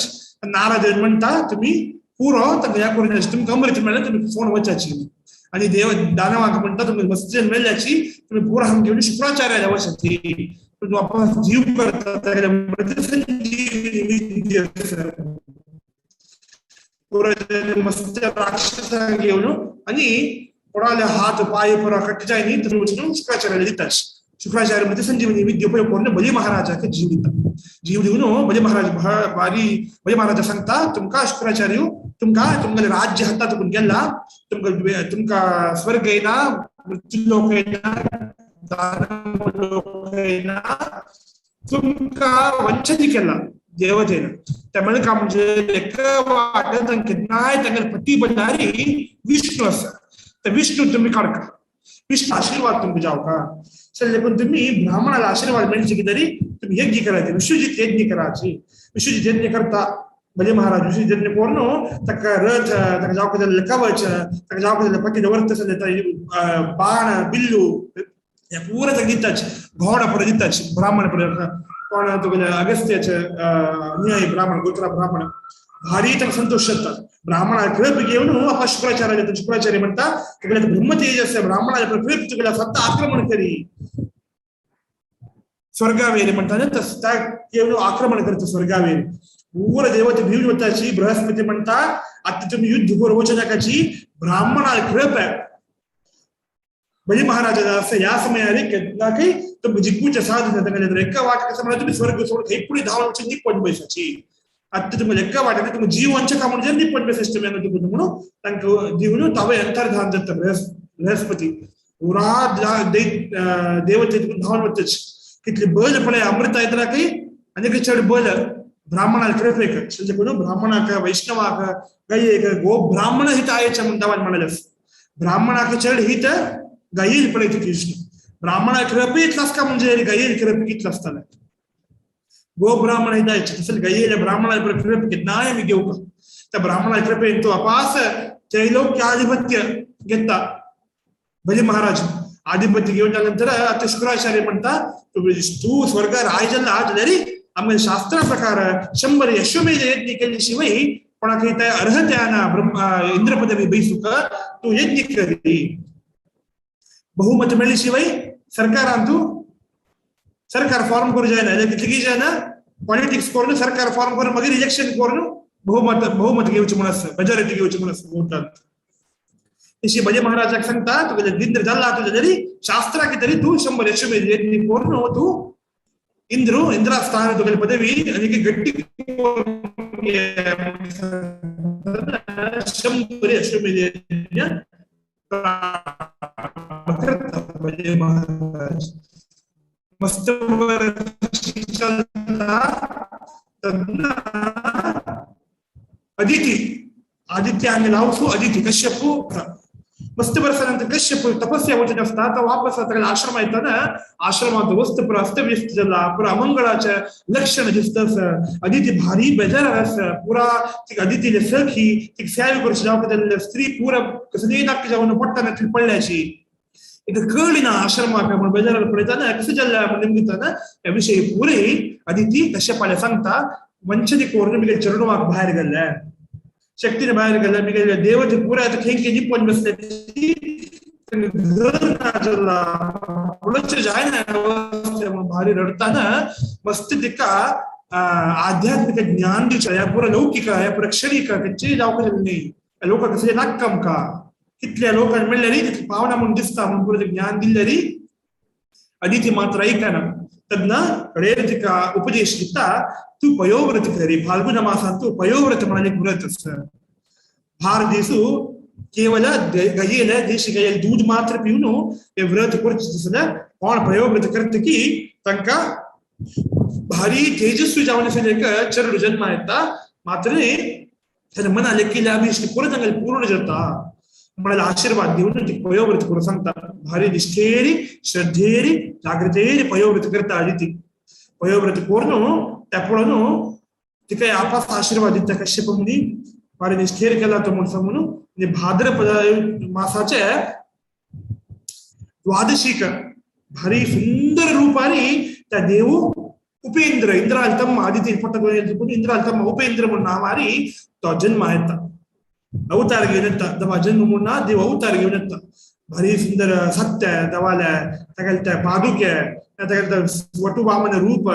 नाराज म्हणता तुम्ही पुरो या करून तुमका अमृत मिळालं तुम्ही फोन वचाची आणि देव दानवांक म्हणता तुम्ही मस्त जण मिळाल्याची तुम्ही पुरा हम घेऊन शुक्राचार्याला वशती वापस जीव करतात मस्त राक्षस घेऊन आणि कोणाला हात पाय पुरा कटजायनी तुम्ही शुक्राचार्याला देतात शुक्राचार्य मध्ये संजीवनी विद्या उपयोग करून बली महाराजाचे जीव देतात जीव देऊन बली महाराज सांगता तुमका शुक्राचार्य तुमका राज्य हातातून गेला तुमका स्वर्ग येना मृत्यूलोक येना दानवलोक तुमका वंचन केला देवतेनं त्यामुळे का म्हणजे एक वाटत नाही पती बनणारी विष्णू असतात तर विष्णू तुम्ही काढका विष्णू आशीर्वाद तुम्ही जाऊ का पण तुम्ही ब्राह्मणाला आशीर्वाद मिळचे की तरी तुम्ही यज्ञ करायचे विश्वजित यज्ञ करायची विश्वजित यज्ञ करता बलि महाराज विश्वजित यज्ञ कोरनो तक रथ तक जावकदल्ल कवच तक जावकदल्ल पक्किद वर्तसल्ल बाण बिल्लू या पूरा तक दिताच घोडा पर दिताच ब्राह्मण पर कोण तुगले अगस्त्याचे न्याय ब्राह्मण गोत्र ब्राह्मण भारी तक संतोष जातात ब्राह्मणाला कृप घेऊन आपण शुक्राचार्य शुक्राचार्य म्हणता तुगले ब्रह्मतेजस ब्राह्मणाला कृप तुगला सत्ता आक्रमण करी स्वर्गावेरी म्हणतात तस त्या केवळ आक्रमण करतं स्वर्गावेरी पूर्ण देवते भिवून होताची बृहस्पती म्हणतात आता तुम्ही युद्ध करू वचनाकाची ब्राह्मणाला कृप आहे बलि महाराजाला असं या समयाने केला की तुम्ही जिंकूच्या साधन तर एका वाटण्याचं म्हणा तुम्ही स्वर्ग सोडून हे पुढे धावण्याची निपण बैसाची आता तुम्हाला एका वाटत तुम्ही जीवांच्या कामाने जर निपण बैसायचं म्हणून त्यांना जीवन तवे अंतर्धान देतं बृहस्पती पुरा देवते धावून होतच किती बल पडे अमृत इतर काही अनेक चढ बल ब्राह्मणाला कृप आहे ब्राह्मणाक वैष्णवाक गायेक गो ब्राह्मण हित आयच्या म्हणता म्हणालस ब्राह्मणाक चढ हित गाईल पडायचं कृष्ण ब्राह्मणा कृप इतलाच का म्हणजे गाईल कृप इतलं असताना गो ब्राह्मण हित आयचे असेल गाईला ब्राह्मणाला कृप नाही मी घेऊ का त्या ब्राह्मणाला कृप तो अपास त्रैलोक्य आधिपत्य घेता बलि महाराज आधिपत्य घेऊन त्यानंतर आता शुक्राचार्य म्हणतात तू स्वर्ग राहायला जरी आम्हाला शास्त्रा प्रकार 100 यशोमेध यज्ञ केल्याशिवाय कोणाकडे त्या अर्हत्याना इंद्र पदवी बैसुक तू यज्ञ करी बहुमत मिळल्याशिवाय सरकार फॉर्म करू जायना किती जायना पॉलिटिक्स करून सरकार फॉर्म करून मग इलेक्शन करून बहुमत घेऊचे म्हणून असतं मेजॉरिटी घेऊचे म्हणून असतं बोलतात तशी बलि महाराजाक सांगता तुझ्या इंद्र झाला तुझ्या जरी शास्त्रा की तरी तू 100 यशोमेध यज्ञ करून तू इंद्रा स्थान तुगले पदवी आणि की गट्टी 100 यशोमेध यज्ञ मस्त आदित्य आणि लावसू आदित्य कश्यपू मस्त वर्षानंतर कश्यप तपस्या वचन असतात तर वापस आश्रम येतात ना आश्रमात वस्तू पुरा अस्तव्यस्त झाला पुरा अमंगळाच्या लक्षण दिसत आदिती भारी बेजार पुरा आदितीले सखी ती सेवा करू जावं स्त्री पुरा कसं नाही दाखी जाऊन पट्टाना पडल्याची इथं कळली ना आश्रमात म्हणून बेजाराला पडताना कसं चाललं आपण निमित्तानं याविषयी पुरे आदिती कश्यपाला सांगता वंचनिक वरून मी चरणवाक बाहेर गेल्या शक्तीने बाहेर गेला मी गेल्या देवाचे पुरा आता खेंके निपण बसले भारी रडताना मस्त तिका आध्यात्मिक ज्ञान दिवस या पुरा लौकिक या पुरा क्षणिक कच्चे जाऊ नाही लोक कसे नाक्कम का कितल्या लोकांना मिळणारी पावना म्हणून दिसता म्हणून पुढे ज्ञान दिल्यारी आदिती मात्र ऐकाना तज्ञ कडेर तिका उपदेश दिता तू पयोव्रत करी फाल्गुन मासात तू पयोव्रत म्हणाले व्रत असतं भार दिसू केवळ गायीला देशी गायला दूध मात्र पिऊन हे व्रत करत कोण पयोव्रत करते की त्यांका भारी तेजस्वी जावण्यासाठी एक चरड जन्म येता मात्र त्याला मनाले केले अभिष्ट पूर्ण जाता मला आशीर्वाद देऊन ती पयोव्रत करू सांगतात भारी निष्ठेरी श्रद्धेरी जागृतेरी पयोव्रत करता आदिती पयोव्रत करून त्या पुढं ती काही आपास आशीर्वाद देत कश्यप मुनी भारी निष्ठेर केला तो म्हणून भाद्रपद मासाच्या द्वादशीक भारी सुंदर रूपाने त्या देव उपेंद्र इंद्रालतम आदिती पट्ट इंद्रालतम उपेंद्र म्हणून नावारी तो जन्म आहेत अवतार घेऊन येतात दवा जन्म म्हणून देव अवतार घेऊन येतात भारी सुंदर सत्य दवाल्या त्या पादुक्या वटू वामन रूप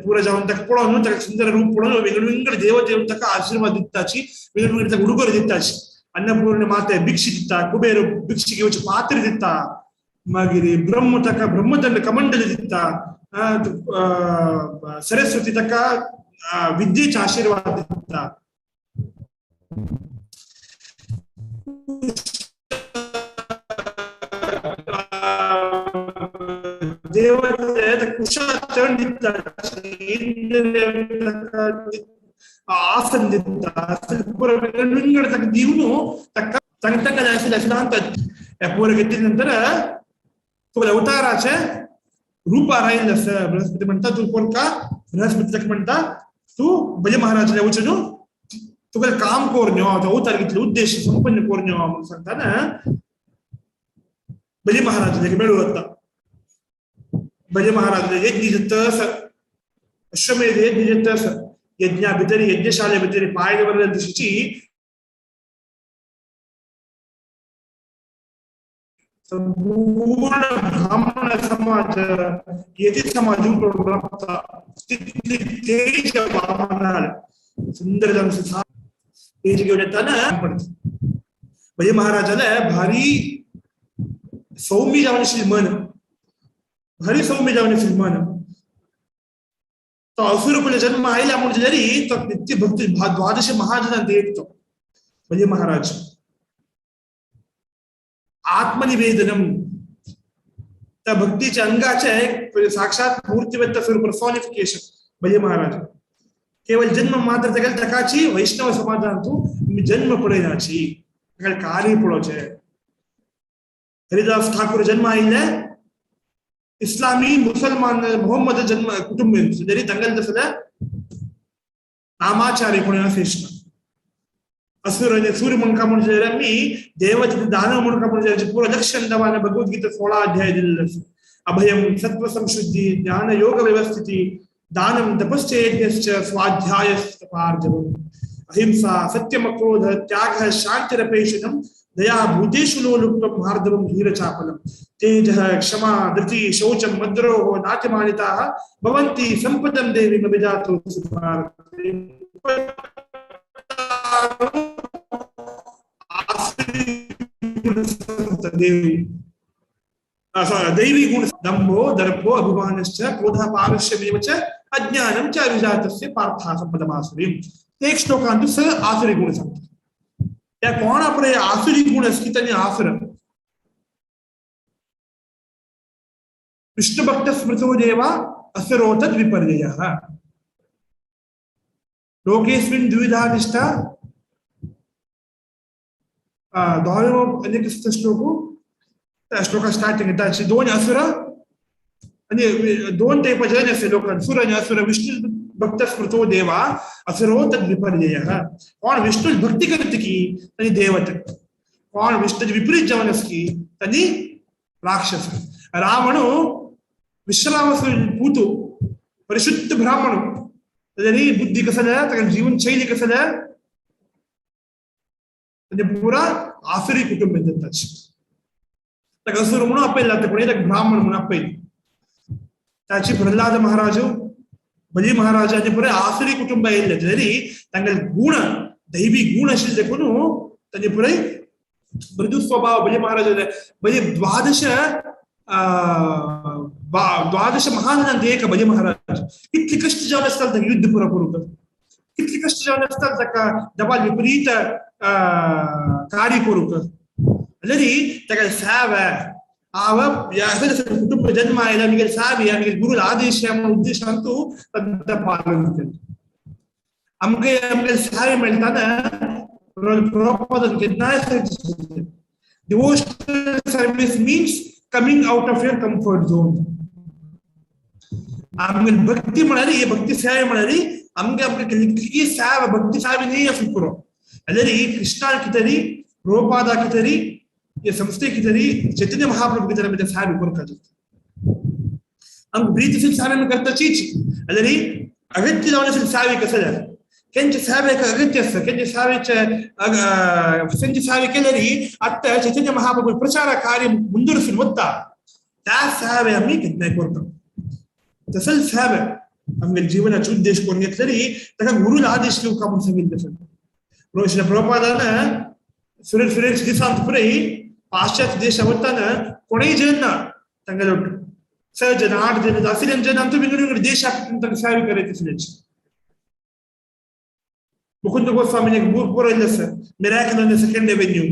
पुरा जाऊन तक पळून तक सुंदर रूप पळून वेगवेगळे देवते येऊन तक आशीर्वाद दिताची वेगवेगळे उडुगोर दिताची अन्नपूर्ण माते भिक्षी दिता कुबेर भिक्षी घेऊन पात्र दिता मागिरी ब्रह्म तक ब्रह्मदंड कमंडल दिता सरस्वती तक विद्येचा आशीर्वाद दिता देवाच्या कुशा चरण दितात आसन दितात पुरंगड तक दिवनो तक तंगतंग जायचं लक्षात आणतात या पोर घेतल्यानंतर तुला अवताराचे रूपा राहिलं बृहस्पती म्हणता तू कोण का बृहस्पती म्हणता तू बली महाराजाला उचलू तुला काम कोरण्यो आता अवतार उद्देश संपन्न कोरण्यो म्हणून सांगताना बली महाराजाला बेळू होता बली महाराजाला यज्ञ जतस अश्वमेध यज्ञ जतस यज्ञा भितरी यज्ञशाले भितरी पायದ ಬರದಂತ ಶುಚಿ संपूर्ण ब्राह्मण समाज यति समाज तेज वामनाल सुंदर तेज बली महाराजाला भारी सौम्य जावनशील मन भारी सौम्य जावनशील मन तो असुरकुल जन्म आयला म्हणून जरी तो नित्य भक्ती द्वादश महाजन ಅಂತ ಹೇಳ್तो बली महाराज आत्मनिवेदनम त्या भक्तीच्या अंगाचे साक्षात मूर्तिवत स्वरूप पर्सोनिफिकेशन बली महाराज केवळ जन्म मात्र तगल तकाची वैष्णव समाजांतू जन्म पडेनाची तगल कार्य पडोचे हरिदास ठाकुर जन्म आइले इस्लामी मुसलमान मोहम्मद जन्म कुटुंब जरी तंगल तसला नामाचार्य कोणा श्रेष्ठ असुरने सूर्य म्हणका म्हणजे मी देवाचे दानव म्हणका म्हणजे पूर्ण लक्षण दवाने भगवद्गीता 16 अध्याय दिलेलं अभयम सत्व संशुद्धी ज्ञान योग व्यवस्थिती दानम तपश्चेयज्ञश्च स्वाध्यायस्तपार्जवम् अहिंसा सत्यम क्रोध त्याग शांतिरपेशनम दया भूतेषु नो लुप्तम मार्दवम धीरचापलम तेजः क्षमा धृति शौचम मद्रोह नातिमानिताः भवन्ति संपदं देवी मभिजातो सुभारते दैवी गुण दम्भो दर्पो अभिमानश्च क्रोधः पारुष्यमेव च अज्ञानं च विजातस्य पार्था संपदमासुरीं एक श्लोकांत स आसुरी गुण सांगतात त्या कोण आपले आसुरी गुण असतात आणि आसुर विष्णु भक्त स्मृतो देवा असुरोतद विपर्ययः लोकेस्मिन् द्विधा निष्ठा द्वारो अनेक श्लोको श्लोक स्टार्टिंग त्याची दोन असुर आणि दोन टाइप जन असे लोक असुर आणि असुर विष्णु भक्त स्मृतो देवा असुरो तद विपर्ययः कोण विष्णु भक्ती करते की तनी देवत कोण विष्णु विपरीत जवनस की तनी राक्षस रावणो विश्रामस पूतो परिशुद्ध ब्राह्मण तरी बुद्धि कसला तक जीवन शैली कसला म्हणजे पूरा आसुरी कुटुंब येतात तक असुर म्हणून आपल्याला ते कोणी तक ब्राह्मण म्हणून आपल्याला त्याची प्रल्हाद महाराज बली महाराजाचे पुरे आसुरी कुटुंब येले जरी तंगल गुण दैवी गुण असेल देखून त्यांनी पुरे मृदु स्वभाव बली महाराज बली द्वादश महाजन एक बली महाराज किती कष्ट जावन असतात युद्ध पुरा करूक किती कष्ट जावन असतात तका डबल विपरीत कार्य करूक जरी तका साव आव या कुटुंब जन्म आयला निगे सावी आणि गुरु आदेश उद्देश अंतू तद्द पालन करते आमगे सावे मिळताना प्रपोजल कितना devotional service means coming out of your comfort zone आमगे भक्ती म्हणाली ये भक्ती सेवा म्हणाली आमगे की सेवा भक्ती सेवा नहीं असू करो अदरी कृष्णा की तरी प्रभुपादा की तरी ये संस्थे की तरी चैतन्य महाप्रभु की तरह में सेवा ऊपर कर हम प्रीति से सेवा में करता चीज अदरी अगत्य जावने से सेवा कसला केंच सेवा का अगत्य असतं केंच सेवेचे संज सेवा केलेली आता चैतन्य महाप्रभु प्रचार कार्य ಮುಂದುವರಿಸಿ ಹೋಗ್ತಾ त्या सेवा आम्ही कितना करतो तसल सेवा आमगे जीवनाचे उद्देश कोण घेतली तका गुरुला आदेश लिहू का म्हणून सांगितलं सर रोशन प्रभुपादाने सुरेश दिसांत पुरे पाश्चात्य देश आवताना कोणी जन तंगलोट सहजन 8 जन 10 जन अंतु बिंगुर देशात सेवा करायची सलेच मुकुंद गोस्वामी ने बुक पुरवलं सर miracle on the second avenue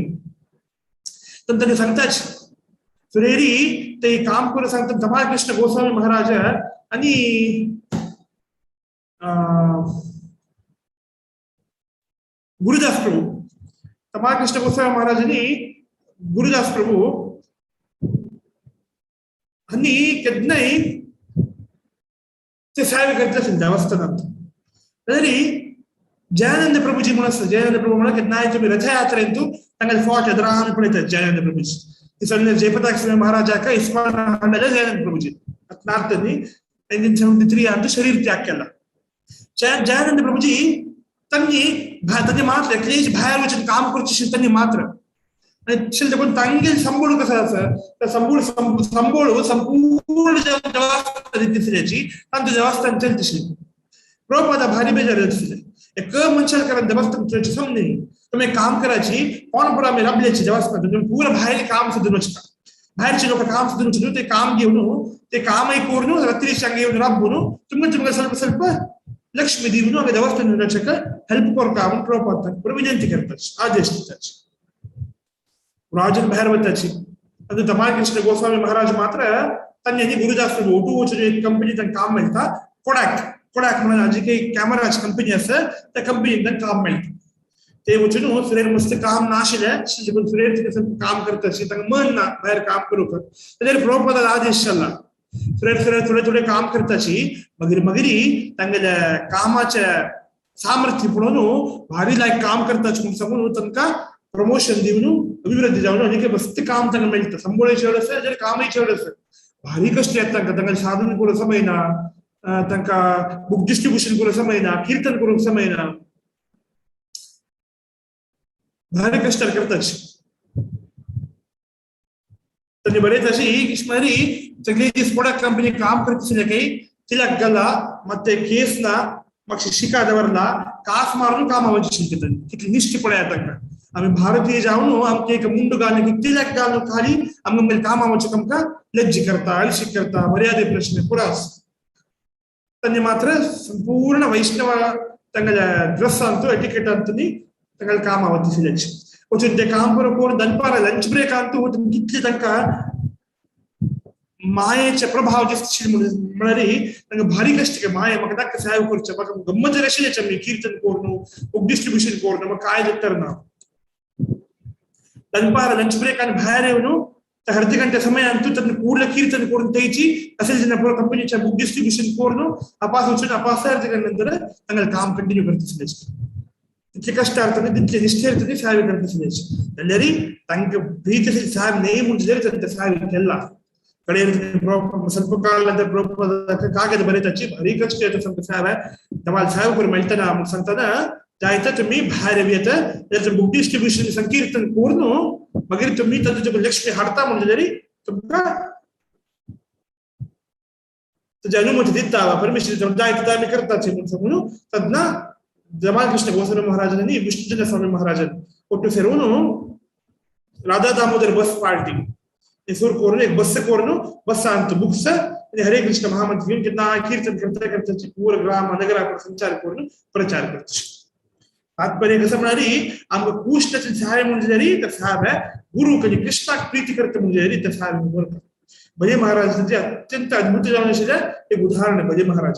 तंतने सांगताच सुरेरी ते काम करू सांगतात धमाल कृष्ण गोस्वामी महाराज आणि गुरुदास प्रभू धमाल कृष्ण गोस्वामी महाराजांनी गुरुदास प्रभू आणि केदनाई ते सेवे करता देवस्थान तरी जयानंद प्रभुजी म्हणून जयानंद प्रभू म्हणून कितना तुम्ही रथयात्रे तंगल फोर्ट एदरान पड़ता जयानंद प्रभुजी इस जयप्रकाश महाराजा का इस्कॉन हंडल जयानंद प्रभुजी 1973 अंत शरीर त्याग केला जयानंद प्रभुजी तन्नी मात्र एकलेच बाहेर वचून काम करची तन्नी मात्र तांगेल संबोळ कसं असं संबोळ संपूर्ण दिसल्याची तांतू देवस्थान चलतीशी प्रभुपादा भारी बेजार दिसले एक मनशाल कारण देवस्थान तुझ्याची समजे तुम्ही काम करायची कोण पण आम्ही राबल्याची देवस्थान तुम्ही पूर्ण बाहेर काम सुद्धा नसता बाहेरचे लोक काम सुद्धा नसतो ते काम घेऊन ते कामही करून रात्री सांगे येऊन राबून तुम्हाला ಸ್ವಲ್ಪ ಸ್ವಲ್ಪ लक्ष्मी देऊन आम्ही देवस्थान हेल्प करता म्हणून प्रभुपादा विनंती करतात आदेश देतात राजन बाहेर वताची ಅದು ತಮಾಕೃಷ್ಣ ಗೋಸ್ವಾಮಿ ಮಹಾರಾಜ್ ಮಾತ್ರ ತನ್ನಿ ಗುರುದಾಸ್ ओटू एक कंपनी काम मिळता कोडाक म्हणून आजी काही कॅमेराची कंपनी असं त्या कंपनीत काम मिळतं ते वचून सुरेर मस्त काम नाशिले सुरेर काम करत अशी मन ना बाहेर काम करू तर प्रभुपादाला आदेश झाला सुरेर थोडे काम करताची मगिरी तांगल्या कामाच्या सामर्थ्य म्हणून भारी लायक काम करताच म्हणून सांगून तनका प्रमोशन देऊन अभिवृद्धी जाऊन अनेक मस्त काम त्यांना मिळतं संबोळे चेवडस जर कामही चेवडस भारी कष्ट येतात तांका साधन करू समय ना तांका बुक डिस्ट्रीब्युशन करू समय ना कीर्तन करू समय ना भारी कष्ट करतात त्यांनी बरेच अशी किस्मारी सगळी स्पोर्ट कंपनी काम करते काही तिला गला ಮತ್ತೆ ಕೇಸ್ನ मग शिकादवरला कास मारून कामावची शिकतात किती निष्ठी पडे येतात आम्ही भारतीय जाऊन आमचे एक मुंड गाणं किती लाख गाणं खाली आम्ही कामावची कमका लज्जी करता अळशी करता मर्यादे प्रश्न पुरास त्यांनी मात्र संपूर्ण वैष्णव त्यांच्या ड्रेस आणतो एटिकेट आणतो त्यांना कामावती सिलेक्शन वचून ते काम करून दनपार लंच ब्रेक आणतो कितले त्यांना मायेचे प्रभाव दिसतील म्हणारी त्यांना भारी कष्ट के माये मग दाख सेव करचे मग गम्मत रशिलेच्या मी कीर्तन करून बुक डिस्ट्रीब्युशन करून मग काय देतात ना दनपार लंच ब्रेक आणि बाहेर येऊन त्या अर्धे घंटे समय आणतो त्यांना पूर्ण कीर्तन करून द्यायची असेल त्यांना पूर्ण कंपनीच्या बुक डिस्ट्रीब्युशन करून अपास वचून अपास अर्धे घंटे त्यांना काम कंटिन्यू करत तितले कष्ट अर्थाने तितले निष्ठे अर्थाने सेवे करत अल्लरी तांका भीत साहेब नाही म्हणजे त्यांना सेवे केला कಡೆ ಸ್ವಲ್ಪ ಕಾಲದ ಕಾಗದ ಬರೀತಾची भारी कष्ट येतं संत साहेब तुम्हाला साहेब करून मिळतं ना मग सांगताना जायचं तुम्ही बाहेर येतं त्याचं बुक डिस्ट्रीब्युशन संकीर्तन करून मग तुम्ही त्याचं लक्ष्मी हाडता म्हणजे जरी तुमका त्याची अनुमती देता परमिशन जायचं आम्ही करताच म्हणून तद्ना जमाल कृष्ण गोस्वामी महाराजांनी विष्णुचंद्र स्वामी महाराजांनी ಒಟ್ಟು ಸೇರುವನು राधा दामोदर बस पार्टी सुर करून एक बस करून बस आणतो बुक्स आणि हरे कृष्ण महामंत्र घेऊन कितना कीर्तन करता पूर्ण ग्राम नगराकडे संचार करून प्रचार करतो तात्पर्य कसं म्हणाली आमचं कृष्णाचे सहाय म्हणजे जरी तर साहेब आहे गुरु कधी कृष्णाक प्रीती करते म्हणजे जरी तर साहेब बरोबर भजे महाराजांचे अत्यंत अद्भुत जाऊन एक उदाहरण आहे भजे महाराज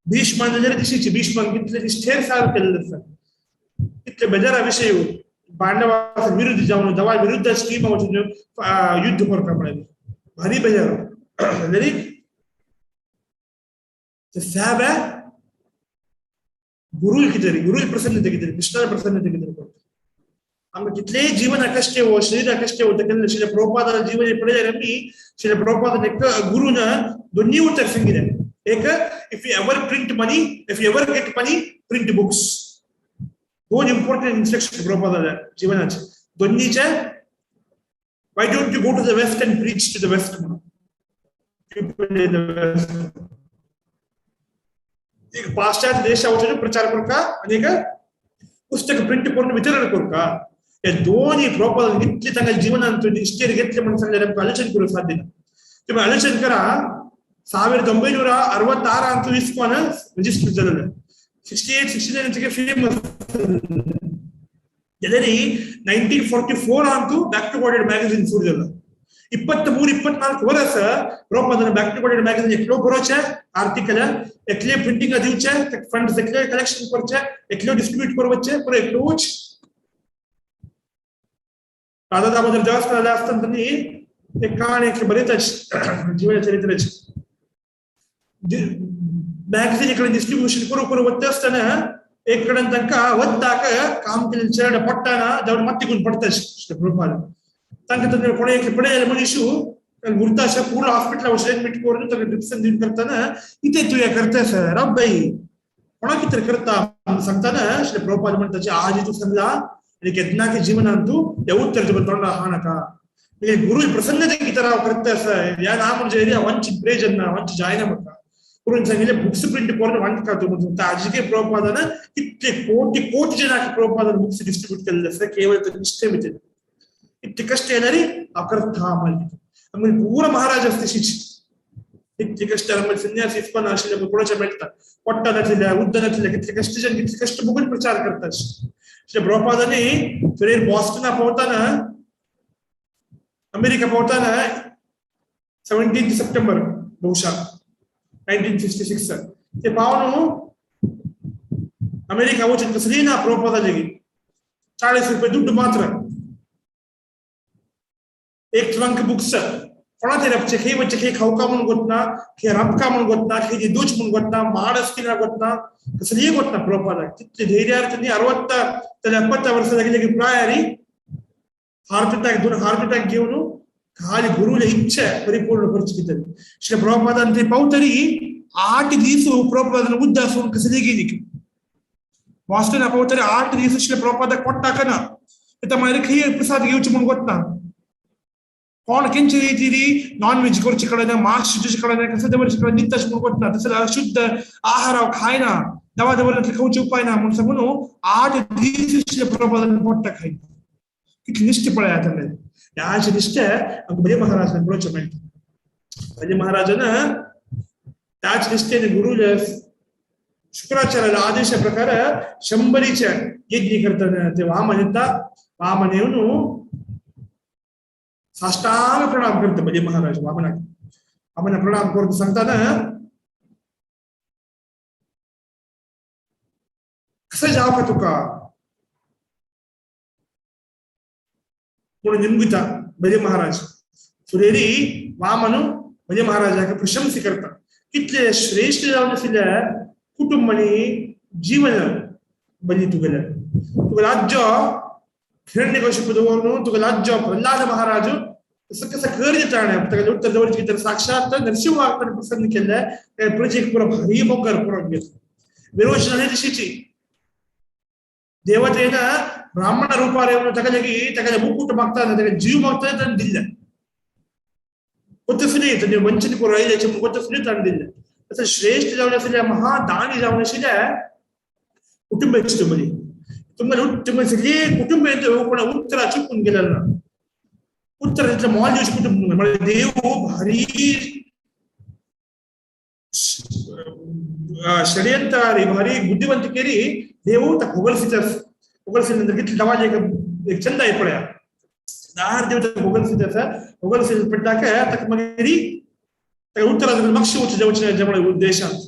भीष्मांना जरी दिशीची भीष्मान कितले निष्ठेर साहेब केलेलं असतात तिथले बेजारा विषय पांडवा विरुद्ध जाऊन दवा विरुद्ध स्कीम युद्ध करता भारी बेजार जरी साहेब आहे गुरु किती गुरु प्रसन्नते किती कृष्णाला प्रसन्नते किती करतो आम्ही कितले जीवन कष्ट हो शरीर कष्ट होतं श्री प्रभुपादाला जीवन पडले मी श्री प्रभुपादाने गुरुन दोन्ही उत्तर सांगितले एक if you ever print money if you ever get money print books दोन इम्पॉर्टंट इन्स्ट्रक्शन प्रभुपादाला जीवनाचे दोन्हीच्या why don't you go to the west and preach to the west एक पाश्चात्य देशावर प्रचार करू का आणि एक पुस्तक प्रिंट करून वितरण करू का या दोन्ही प्रॉपर घेतले त्यांना जीवनांतून निष्ठेर घेतले म्हणून सांगितलं आलोचन करू साध्य तुम्ही आलोचन करा 1966 ಅಂತೂ ಇಸ್ಕಾನ್ ರಿಜಿಸ್ಟರ್ झालेलं 68-69 ಫೇಮಸ್ ಎಲ್ಲರಿ 1944 ಅಂತೂ ಬ್ಯಾಕ್ ಟು ಗಾಡೆಡ್ ಮ್ಯಾಗಝಿನ್ ಶುರು झालं 23-24 वर्ष प्रॉपर बैक टू ಗಾಡೆಡ್ ಮ್ಯಾಗಝಿನ್ एकलो बरोचे आर्टिकल एकले प्रिंटिंग दिवचे फंड एकले कलेक्शन करचे एकलो डिस्ट्रीब्यूट करवचे पर एकलोच राधा दामोदर जास्त आले असताना एक कहाणी बरेच जीवन चरित्राची मॅगझिन इकडे डिस्ट्रीब्युशन करू वत्ते असताना एक कडेन तांकां वत्ताक काम केलें चेड पडटाना जावन मत्तिकून पडटा प्रभुपाद तांकां तांणे पळयलें मनीसू उरता अशें पूर्ण हॉस्पिटल वचून एडमीट करून ताका ड्रिप्सन दिवन करताना कितें तूं हें करता सर अब्बाई कोणाक कितें करता सांगताना श्री प्रभुपाद म्हणटा आज तूं सांगला आनी केन्नाके जिवनांत तूं हें उत्तर तुका तोंडार आहा नाका गुरू प्रसन्नते कितें राव करता सर ह्या ना म्हणजे एरिया वंचित प्रेजन ना वंचित जायना म्हाका करून सांगिल्ले बुक्स प्रिंट करून वांटता तूं म्हणून ताजे प्रभुपादान कितले कोटी कोटी जनांक प्रभुपादान बुक्स डिस्ट्रीब्यूट केल्ले आसा केवळ निश्चय भितर इतले कश्ट येयल्यारी हांव करता आमी पूरा महाराज तशीच इतले कश्ट संन्यासी इस्पाना आशिल्ले कोणाचे मेळटा पट्टा नासलेल्या उद्द नासलेल्या कितले कश्टजन कितले कश्ट बघून प्रचार करता श्री प्रभुपादांनी थंय बॉस्टना पावताना अमेरिका पावताना 17 सप्टेंबर बहुशा 1966 ते पावन अमेरिका वचून कसली ना प्रभुपादा लेगीत 40 रुपये दुड्ड मात्र एक ट्रंक बुक्स कोणाचे रपचे खंय वच्चे खंय खावका म्हणून गोतना खंय राबका म्हणून गोतना खंय दोच म्हणून गोतना माड आसतना गोतना कसलीय गोतना प्रभुपादाक तितले धैर्यार त्यांनी 70 वर्सां जाली की प्रायारी हार्ट अटॅक घेवन खाली गुरुले इच्छा परिपूर्ण करची कितें श्री प्रभुपादान ते पावतरी 8 दीस प्रभुपादान उद्दासून कसली गेली बॉस्टन पावतरी 8 दीस श्री प्रभुपादाक पडटाकना ते मागीर खंय प्रसाद घेवचे म्हणून गोतना कोण केंचे रीतीरी नॉन वेज करचे कडेन मांस शिजचे कडेन कसं दवरचे कडेन नित्तश म्हणून गोतना तसले अशुद्ध आहार हांव खायना दवा दवरले खावचे उपाय ना म्हणून सांगून 8 दीस श्री प्रभुपादान पडटा खाय कितली निश्चय पळय आतां याचे निश्चय बळी महाराजांना पळोवचें मेळटा बळी महाराजान त्याच निश्चयाने गुरुले शुक्राचार्याच्या आदेशा प्रकार 100चे यज्ञ करताना ते वामन येता वामन येवन साष्टांग प्रणाम करता बळी महाराज वामनाक प्रणाम करून सांगताना कसं जावं तुका म्हणून निमगिता बळी महाराज सुरेरी वामन बळी महाराजाक प्रशंसा करता कितले श्रेष्ठ जावन आशिल्ल्या कुटुंबांनी जीवन बळी तुगेलें तुका राज्य हिरण्यकशिपू दवरून तुका राज्य प्रल्हाद महाराज कसं कर दिता ताका उत्तर दवरचें कितें साक्षात नरसिंह प्रसन्न केल्ले प्रजेक पुरो भारी मोगर पुरो घेतलो विरोचना तशीची देवतेन ब्राह्मण रूपार येवन ताका लेगीत ताका मुकुट मागताना ताका जीव मागताना ताणें दिल्ले कोत्तसुनी ताणें वंचन करून आयल्याचे कोत्तसुनी ताणें दिल्ले तसं श्रेष्ठ जावन आशिल्ल्या महादानी जावन आशिल्ल्या कुटुंबाची तुमली तुम्हाला सगळे कुटुंब कोणा उत्तरा चुकून गेलेलं ना उत्तर मोल दिवचे कुटुंब म्हणजे देव भारी षडयंत्री भारी बुद्धिवंत केली देव त्या भोगलसीनंतर किती दवाज एक चंद आहे पळया 10 दिवस भोगलसीन पडटाक ताका मागीर उत्तरा मक्ष वचचे जेवण उद्देशांत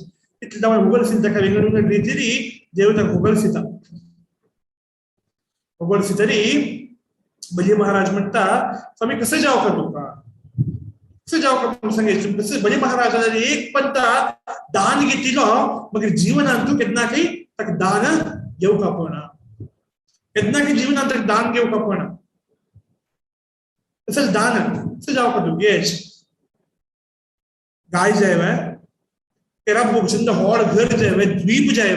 कितले दवा भोगलसीन ताका वेगवेगळ्या रितीरी देव ताका भोगलसीतरी बळी महाराज म्हणटा स्वामी कसं जाव का तुका कसं जाव का म्हणून सांगितलं कसं बळी महाराजान एक पंता दान घेतिलो मागीर जीवनांत तूं केन्नाकय ताका दान घेवका पडना केन्नाकय जीवनांत ताका दान घेवका पडना कसं दान कसं जाव का तूं घेच गाय जाय तेरा सुंदर हॉल घर जाय द्वीप जाय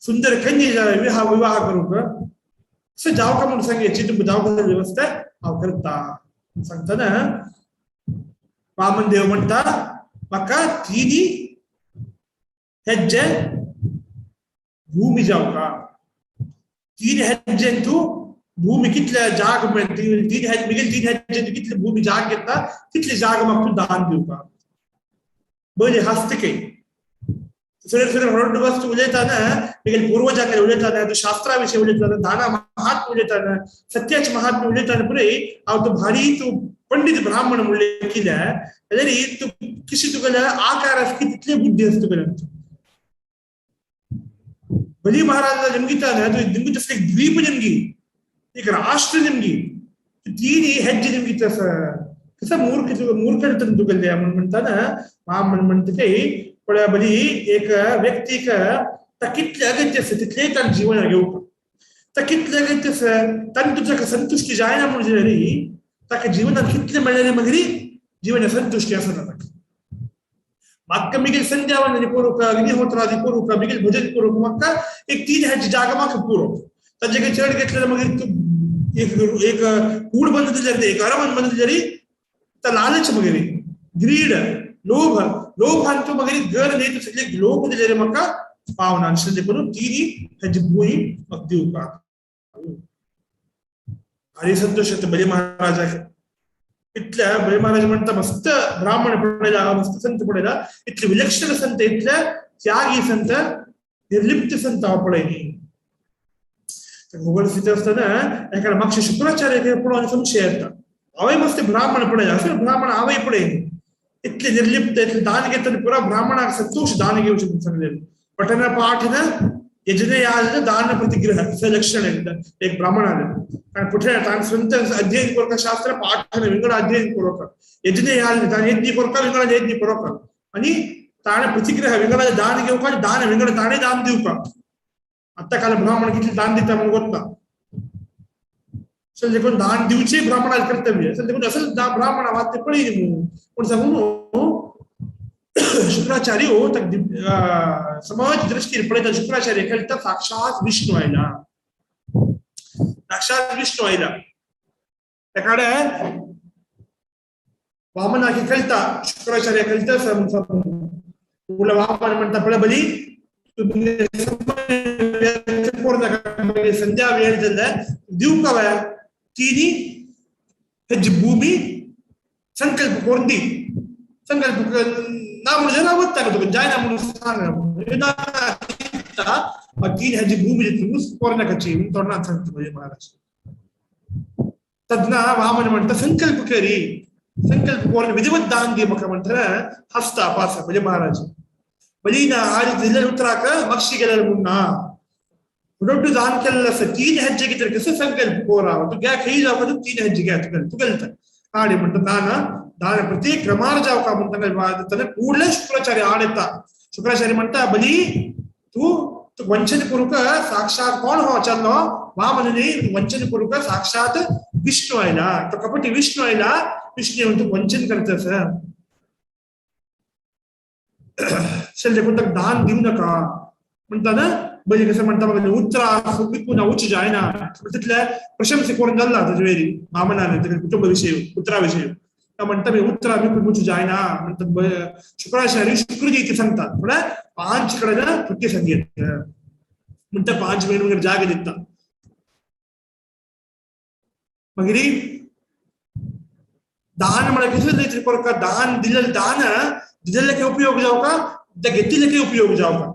सुंदर कन्या जाय विवाह करूंक कसं जाव का म्हणून सांगायची तुम्ही जाव का व्यवस्था हांव करता सांगताना वामन देव म्हणटा म्हाका 3 हेज्जे भूमी जाव का 3 हेज्जेन तूं भूमी कितले जाग मेळटा 3 हेज्जेन कितले भूमी जाग घेता तितली जाग म्हाका तूं दान दिवका बरे हस्तके सर हळद वस्तू उलयताना पूर्वजांकडे उलयताना तू शास्त्रा विषयी उलयताना दाना महात्म्य उलयताना सत्याचे महात्म्य उलयताना पुरे हांव तूं भारी तूं पंडित ब्राह्मण म्हणले कित्याक जाल्यार तूं कशी तुगेल्या आकार आसा तितली बुद्धी आसा तुगेल्या बळी महाराज निमगिताना तूं निमगीत एक द्वीप निमगी एक राष्ट्र निमगी 3 हेज्जे निमगीत आसा कसं मूर्ख तुगेल्या म्हणून म्हणटाना म्हणटा ते पण बरी एक व्यक्तीक कितले अगत्य आसा तितले ताणें जिवनाक घेवपाक ताका कितले अगत्य आसा ताणें तुज्या संतुश्टी जायना म्हूण जरी ताका जिवनाक कितले मेळ्ळें मागीर जिवनाक संतुश्टी आसना ताका म्हाका मिगील संध्या वंदनी करूंक अग्निहोत्रादी करूंक मिगील भजन करूंक म्हाका एक 3 हेज जागा म्हाका पुरो ताचे चड घेतलें मागीर एक कूड बंद दिल्यार एक अरमन बंद दिल्यार ता लालच मागीर ग्रीड लोभान तूं मागीर घर न्ही सगळे लोक दिल्यार म्हाका पावना अशें करून 3 हेज भूंय म्हाका दिवपाक हरी संतोष बली महाराज इतल्या बळी महाराज म्हणता मस्त ब्राह्मण पडला मस्त संत पडला इतले विलक्षण संत इतले त्यागी संत निर्लिप्त संत पडली भगवान स्थिती असताना एखादा मागचे शुक्राचार्य पडून संशय येता आवय मस्त ब्राह्मण पडला असं ब्राह्मण आवय पडे इतले निर्लिप्त इतले दान घेताना पुरा ब्राह्मणाक संतोष दान घेवचे सांगले पठन पाठन यजन याजन दान प्रतिग्रह असं लक्षण आहे एक ब्राह्मणाने कारण पुढे स्ವಂತ अध्ययन करता शास्त्र पाठन विंगड अध्ययन करता यजन याजन दान यज्ञ करता विंगड यज्ञ करता आणि ताणे प्रतिग्रह विंगड दान घेवका दान विंगड ताणे दान दिवका आता काल ब्राह्मण किती दान दिता म्हणून गोत्ता सल्ले कोण दान दिवचे ब्राह्मणाचे कर्तव्य सल्ले कोण असल ब्राह्मण वाते पळी पण सांगून शुक्राचार्य समाज दृष्टीने पळयता शुक्राचार्य कळता साक्षात विष्णू आयला साक्षात विष्णू आयला त्याकडे वामनाकी कळता शुक्राचार्य कळता मुलं वामन म्हणता पळय बली संध्या वेळ जाल्ल्या दिवका वया तिनी हेजी भूमी संकल्प करून दी संकल्प ना म्हणून जरा आवडता का तुका जायना म्हणून सांगा 3 हेजी भूमी दिवस पोरनाकाची तोंडात सांगता बली महाराज तदना वामन म्हणता संकल्प करी संकल्प करून विधिवत दान दे म्हाका म्हणटा हसता पासा बली महाराज बलीना आज दिल्ले उतराक मक्षी गेल्यार म्हणून ना दೊಡ್ಡ दान केलेलं असं 3 ಹೆಜ್ಜೆಗೆ तर कसं संकल्प कोरा तू घ्या खेळी जाऊ का 3 ಹೆಜ್ಜೆ घ्या तू गेलता आणि म्हणतात दान प्रत्येक क्रमार जाऊ का म्हणतात ಕೂಡಲೇ शुक्राचार्य आडता शुक्राचार्य म्हणता बली तू वंचन करू का साक्षात कोण हो चाललो वामनने वंचन करू का साक्षात विष्णू आयला तो कपटी विष्णू आयला विष्णू म्हणतो वंचन करतस शल्य म्हणतात दान देऊ नका म्हणता ना बली कसं म्हणता बघा उत्तरा पुन्हा उच्च जायना तिथल्या प्रशंसे करून झाला त्याच्या वेळी मामनाने कुटुंब विषय उत्तराविषयी म्हणता मी उत्तरा मी उच्च जायना म्हणतात शुक्राचार्य शुक्रजी सांगतात पण 5 कडे फुटके संगीत म्हणता 5 वेळ जागे दिता मग दान मला कसं द्यायचं पर दान दिलेलं दान दिलेलं काही उपयोग जाऊ का त्या घेतलेलं काही उपयोग जाऊ का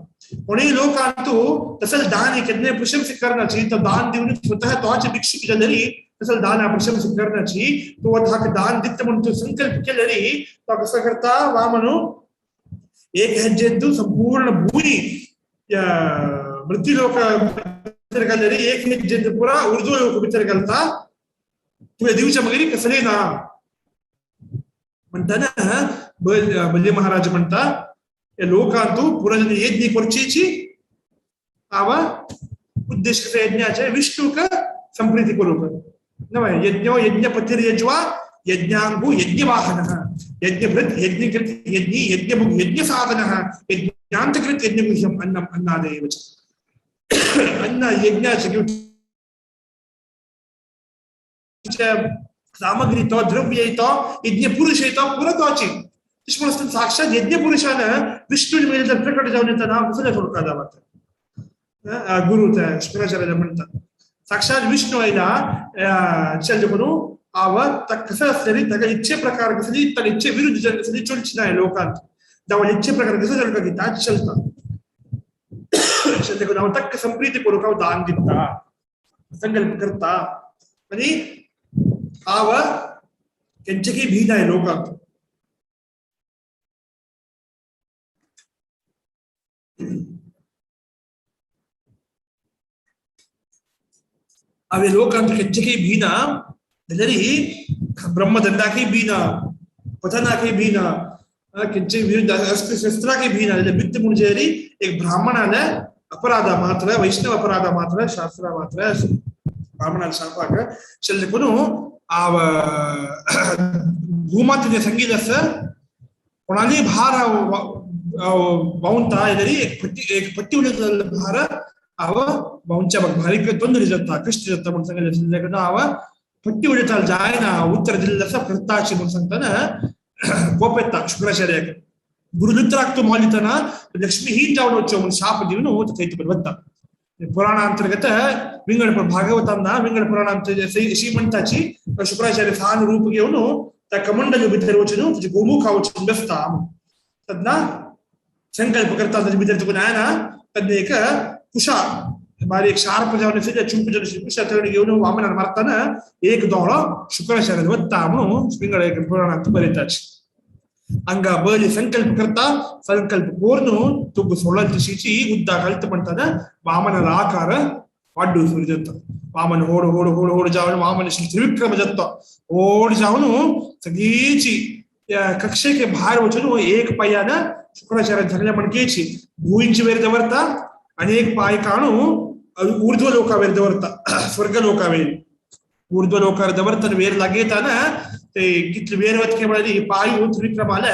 कोणी लोक आणतो तसं दान केले प्रशंसा करण्याची तर दान देऊन स्वतः तोच भिक्षुक जरी तसं दान प्रशंसा करण्याची तो हा दान दित म्हणून संकल्प केलेली तो कसं करता वा म्हणू एक ಹೆಜ್ಜೆದ್ದು संपूर्ण भूमी मृत्यू लोक भितर घाललेली एक ಹೆಜ್ಜೆದ್ದು पुरा उर्दू लोक भितर घालता तुझ्या दिवच्या मगिरी कसले ना म्हणता ना बल्ले महाराज म्हणता लोकांतू पुराजन यज्ञ करचीची आवा उद्देश यज्ञाचे विष्णुक संप्रीती करूक नव्हे यज्ञो यज्ञपतिर यज्वा यज्ञांगु यज्ञवाहनः यज्ञभृत यज्ञकृत यज्ञ यज्ञभुग यज्ञ साधनः यज्ञांतकृत यज्ञगुह्यम अन्नम अन्नादेव च अन्न यज्ञाचे सामग्री तो द्रव्य तो यज्ञ पुरुष तो पुरा तोची साक्षात यज्ञ पुरुषानं विष्णू मिळेल तर प्रकट जाऊन येतं नाव कसं थोडका दावा गुरु त्या शुक्राचार्याला म्हणतात साक्षात विष्णू आईला चल करू आवत कसं असलेली त्या इच्छे प्रकार कसली तर इच्छे विरुद्ध जन कसली चुलची नाही लोकांत जाऊन इच्छे प्रकार कसं जर का की त्याच चलतात चल करून तक्क संप्रीती करू का दान दिता संकल्प करता आणि आव त्यांची की भीत आहे लोकांत अवे लोकांत ಹೆಚ್ಚಿಗೆ ಭೀನ ಎಲ್ಲರಿ ಬ್ರಹ್ಮದಂಡಾಕಿ ಭೀನ ಪತನಾಕಿ ಭೀನ किंचे विरुद्ध शस्त्र के भी ना बित्त मुंजेरी एक ब्राह्मण आले अपराध मात्र वैष्णव अपराध मात्र शास्त्र मात्र ब्राह्मण शापाक चलकुनु आव भूमाते संगीत से कोणाली भार बाउंता इधरी एक पट्टी उड़े भार आव बाउंचा भारी के तोंदरी जाता कष्ट जाता मन संगीत लेकिन आव पट्टी उड़े ताल जाए ना उत्तर दिल्ली से प्रताक्षी मन संगता ना कोपेता शुक्राचार्य गुरुदत्तराक्तो मालितना लक्ष्मी ही जावनो चोमन शाप दिवनो तो कहित बरवत्ता पुराण अंतर्गत विंगड भागवतांना विंगड पुराण अंतर्गत श्रीमंताची शुक्राचार्य स्थान रूप घेऊन त्या कमंडल भितर वचन तुझे गोमुखा वचन बसता तदना संकल्प करता त्याच्या भितर तुको आहे ना तदने एक कुशा बारी एक शार्प जावने से चुंप जन कुशा तळणी घेऊन वामनान मारताना एक दोळ शुक्राचार्य वत्ता म्हणून विंगड एक पुराण अंत बरेताच अंगा बली संकल्प करता संकल्प पूर्ण तुग सोळंतशीची उद्दा कळत म्हणताना वामनाला आकार वाढू सुरू जातो वामन होड होड होड होड जाऊन वामन श्री त्रिविक्रम जातो ओड जाऊन सगळीची कक्षेके बाहेर वचून एक पायानं शुक्राचार्य धरल्या मणकेची भूईंची वेर दवरता आणि एक पाय काढू ऊर्ध्व लोकावेर दवरता स्वर्ग लोकावेर ऊर्ध्व लोकार दवरता वेर लागेताना ते कितले वेरवत केवळी पायु त्रिविक्रमाला